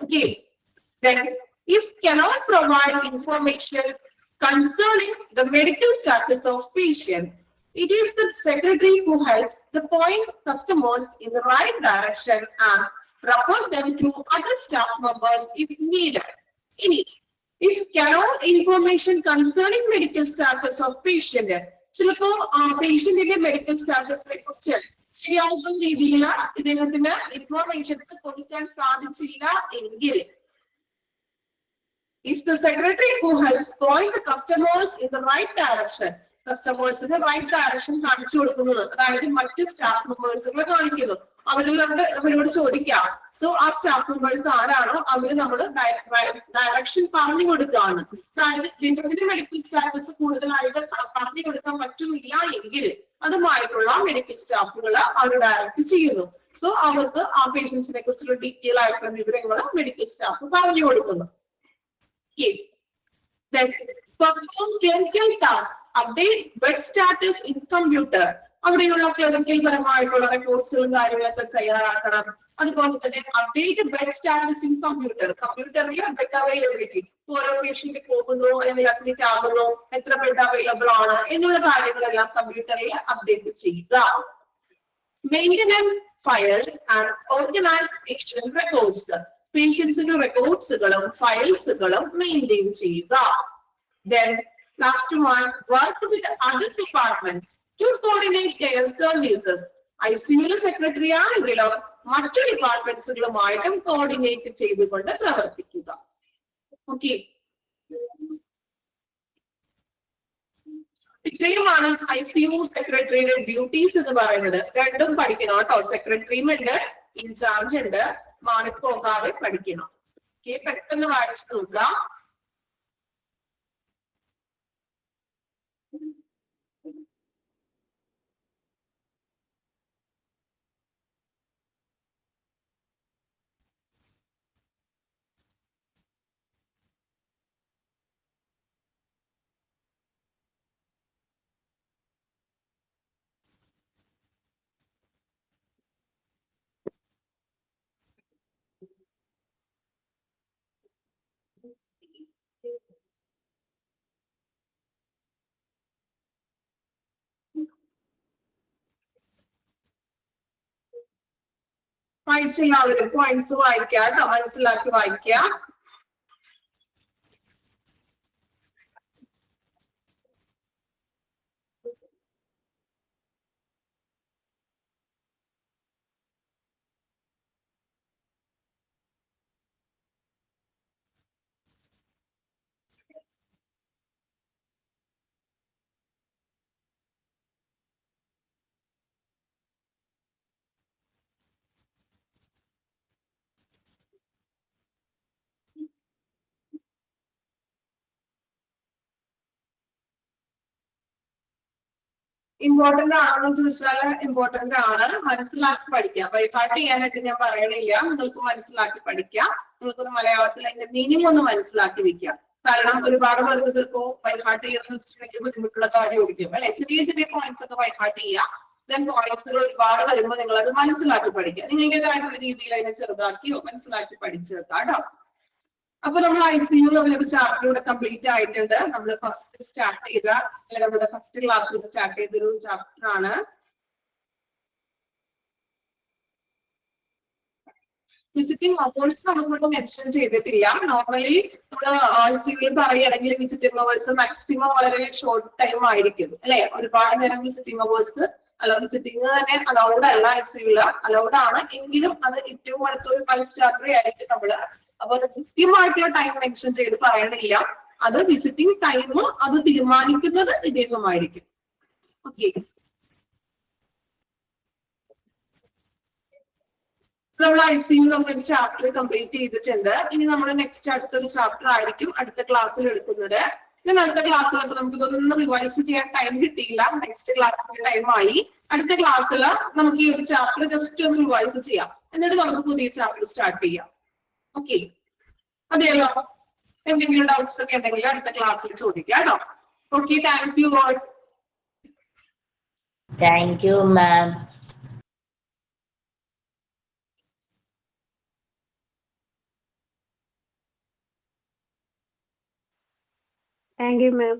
Okay. Then, if cannot provide information concerning the medical status of patient, it is the secretary who helps to point customers in the right direction and refer them to other staff members if needed. If cannot information concerning medical status of patient, ചിലപ്പോ പേഷ്യന്റിന്റെ medical സ്റ്റാറ്റസിനെ കുറിച്ച് ശരിയാവുന്ന രീതിയിൽ ഇദ്ദേഹത്തിന് informations കൊടുക്കാൻ സാധിച്ചില്ല എങ്കിൽ, if the secretary who helps point the customers in the right direction, കസ്റ്റമേഴ്സിന് right direction കാണിച്ചു കൊടുക്കുന്നത്, അതായത് മറ്റ് സ്റ്റാഫ് മെമ്പേഴ്സുകളെ കാണിക്കുന്നു, അവരോട് ചോദിക്കാം. സോ ആ സ്റ്റാഫ് മെമ്പേഴ്സ് ആരാണോ അവര് നമ്മൾ ഡയറക്ഷൻ പറഞ്ഞു കൊടുക്കുകയാണ്. അതായത് ഇദ്ദേഹത്തിന്റെ മെഡിക്കൽ സ്റ്റാറ്റസ് കൂടുതലായിട്ട് പറഞ്ഞു കൊടുക്കാൻ പറ്റുന്നില്ല എങ്കിൽ അതുമായിട്ടുള്ള മെഡിക്കൽ സ്റ്റാഫുകൾ അവർ ഡയറക്റ്റ് ചെയ്യുന്നു. സോ അവർക്ക് ആ പേഷ്യൻസിനെ കുറിച്ചുള്ള ഡീറ്റെയിൽ ആയിട്ടുള്ള വിവരങ്ങൾ മെഡിക്കൽ സ്റ്റാഫ് പറഞ്ഞു കൊടുക്കുന്നു. Then perform clerical task, update bed status in computer. അവിടെയുള്ള ക്ലറിക്കൽ പരമായിട്ടുള്ള റെക്കോർഡ്സുകളും കാര്യങ്ങളൊക്കെ തയ്യാറാക്കണം. അതുപോലെ തന്നെ update bed status in computer, കമ്പ്യൂട്ടറിൽ ബെഡ് അവൈലബിലിറ്റി, ഓരോ പേഷ്യന്റ് പോകുന്നു അല്ലെങ്കിൽ അഡ്മിറ്റ് ആകുന്നു, എത്ര ബെഡ് അവൈലബിൾ ആണ് എന്നുള്ള കാര്യങ്ങളെല്ലാം കമ്പ്യൂട്ടറിൽ അപ്ഡേറ്റ് ചെയ്യുക. Maintenance files and organise patient records, പേഷ്യൻസിന്റെ റെക്കോർഡ്സുകളും ഫയൽസുകളും മെയിൻറ്റെയിൻ ചെയ്യുക. Then last one, work with other departments to coordinate their services. ICU secretary ആണെങ്കിലും മറ്റു ഡിപ്പാർട്ട്മെന്റ്സുകളുമായിട്ടും കോർഡിനേറ്റ് ചെയ്തുകൊണ്ട് പ്രവർത്തിക്കുക. ഓക്കെ, ഇത്രയുമാണ് ICU സെക്രട്ടറിയുടെ ഡ്യൂട്ടീസ് എന്ന് പറയുന്നത്. രണ്ടും പഠിക്കണം കേട്ടോ. സെക്രട്ടറിയും ഉണ്ട്, ഇൻചാർജ് ഉണ്ട്, മാറിപ്പോകാതെ പഠിക്കണം. ഓക്കെ, പെട്ടെന്ന് വായിച്ചു നോക്കുക. വായിച്ചെല്ലാവരും പോയിന്റ്സ് വായിക്കുക കേട്ടോ, മനസ്സിലാക്കി വായിക്കുക. ഇമ്പോർട്ടന്റ് ആണെന്ന് ചോദിച്ചാൽ ഇമ്പോർട്ടന്റ് ആണ്, മനസ്സിലാക്കി പഠിക്കാം. ബൈഹാർട്ട് ചെയ്യാനായിട്ട് ഞാൻ പറയണില്ല, നിങ്ങൾക്ക് മനസ്സിലാക്കി പഠിക്കാം. നിങ്ങൾക്കൊരു മലയാളത്തിൽ അതിന്റെ മീനിങ് ഒന്ന് മനസ്സിലാക്കി വെക്കാം. കാരണം ഒരുപാട് പേർക്ക് ചിലപ്പോ ബൈഹാർട്ട് ചെയ്യുന്ന വെച്ചിട്ടുണ്ടെങ്കിൽ ബുദ്ധിമുട്ടുള്ള കാര്യം ഓടിക്കും അല്ലെ. ചെറിയ ചെറിയ പോയിന്റ്സ് ഒക്കെ ബൈഹാർട്ട് ചെയ്യാം. ദെൻ പോയിന്റ്സുകൾ ഒരുപാട് വരുമ്പോൾ നിങ്ങൾ അത് മനസ്സിലാക്കി പഠിക്കുക. നിങ്ങളുടേതായിട്ടുള്ള രീതിയിൽ അതിനെ ചെറുതാക്കിയോ മനസ്സിലാക്കി പഠിച്ചു വെക്കാം കേട്ടോ. അപ്പൊ നമ്മൾ ICU നമ്മളൊരു ചാപ്റ്റർ ഇവിടെ കംപ്ലീറ്റ് ആയിട്ടുണ്ട്. നമ്മൾ ഫസ്റ്റ് സ്റ്റാർട്ട് ചെയ്ത നമ്മുടെ ഫസ്റ്റ് ക്ലാസ്സിൽ സ്റ്റാർട്ട് ചെയ്തൊരു ചാപ്റ്റർ ആണ്. വിസിറ്റിംഗ് അവേഴ്സ് നമ്മളിവിടെ മെൻഷൻ ചെയ്തിട്ടില്ല. നോർമലി നമ്മൾ ICU പറയുകയാണെങ്കിൽ വിസിറ്റിംഗ് അവേഴ്സ് മാക്സിമം വളരെ ഷോർട്ട് ടൈം ആയിരിക്കും അല്ലെ. ഒരുപാട് നേരം വിസിറ്റിംഗ് അവേഴ്സ് വിസിറ്റിംഗ് തന്നെ അലൗഡ് അല്ല, ICU അലൗഡ് ആണ് എങ്കിലും അത് ഏറ്റവും അടുത്തൊരു 5 സ്റ്റാർ ആയിരിക്കും നമ്മള്. അപ്പൊ അത് കൃത്യമായിട്ടുള്ള ടൈം മെൻഷൻ ചെയ്ത് പറയണില്ല. അത് വിസിറ്റിംഗ് ടൈം അത് തീരുമാനിക്കുന്നത് ഇദ്ദേഹമായിരിക്കും. ഓക്കെ, നമ്മൾ ICU നമ്മളൊരു ചാപ്റ്റർ കംപ്ലീറ്റ് ചെയ്തിട്ടുണ്ട്. ഇനി നമ്മൾ നെക്സ്റ്റ് അടുത്തൊരു ചാപ്റ്റർ ആയിരിക്കും അടുത്ത ക്ലാസ്സിൽ എടുക്കുന്നത്. ഞാൻ അടുത്ത ക്ലാസ്സിലൊക്കെ നമുക്ക് ഇതൊന്നും റിവൈസ് ചെയ്യാൻ ടൈം കിട്ടിയില്ല, നെക്സ്റ്റ് ക്ലാസ്സിന്റെ ടൈം ആയി. അടുത്ത ക്ലാസ്സിൽ നമുക്ക് ഈ ഒരു ചാപ്റ്റർ ജസ്റ്റ് ഒന്ന് റിവൈസ് ചെയ്യാം, എന്നിട്ട് നമുക്ക് പുതിയ ചാപ്റ്റർ സ്റ്റാർട്ട് ചെയ്യാം. ഓക്കെ, അതെയല്ലോ. എന്തെങ്കിലും ഡൗട്ട്സ് ഒക്കെ ഉണ്ടെങ്കിൽ അടുത്ത ക്ലാസ്സിൽ ചോദിക്കാം കേട്ടോ. Okay, thank you all. Thank you, ma'am. Thank you, ma'am.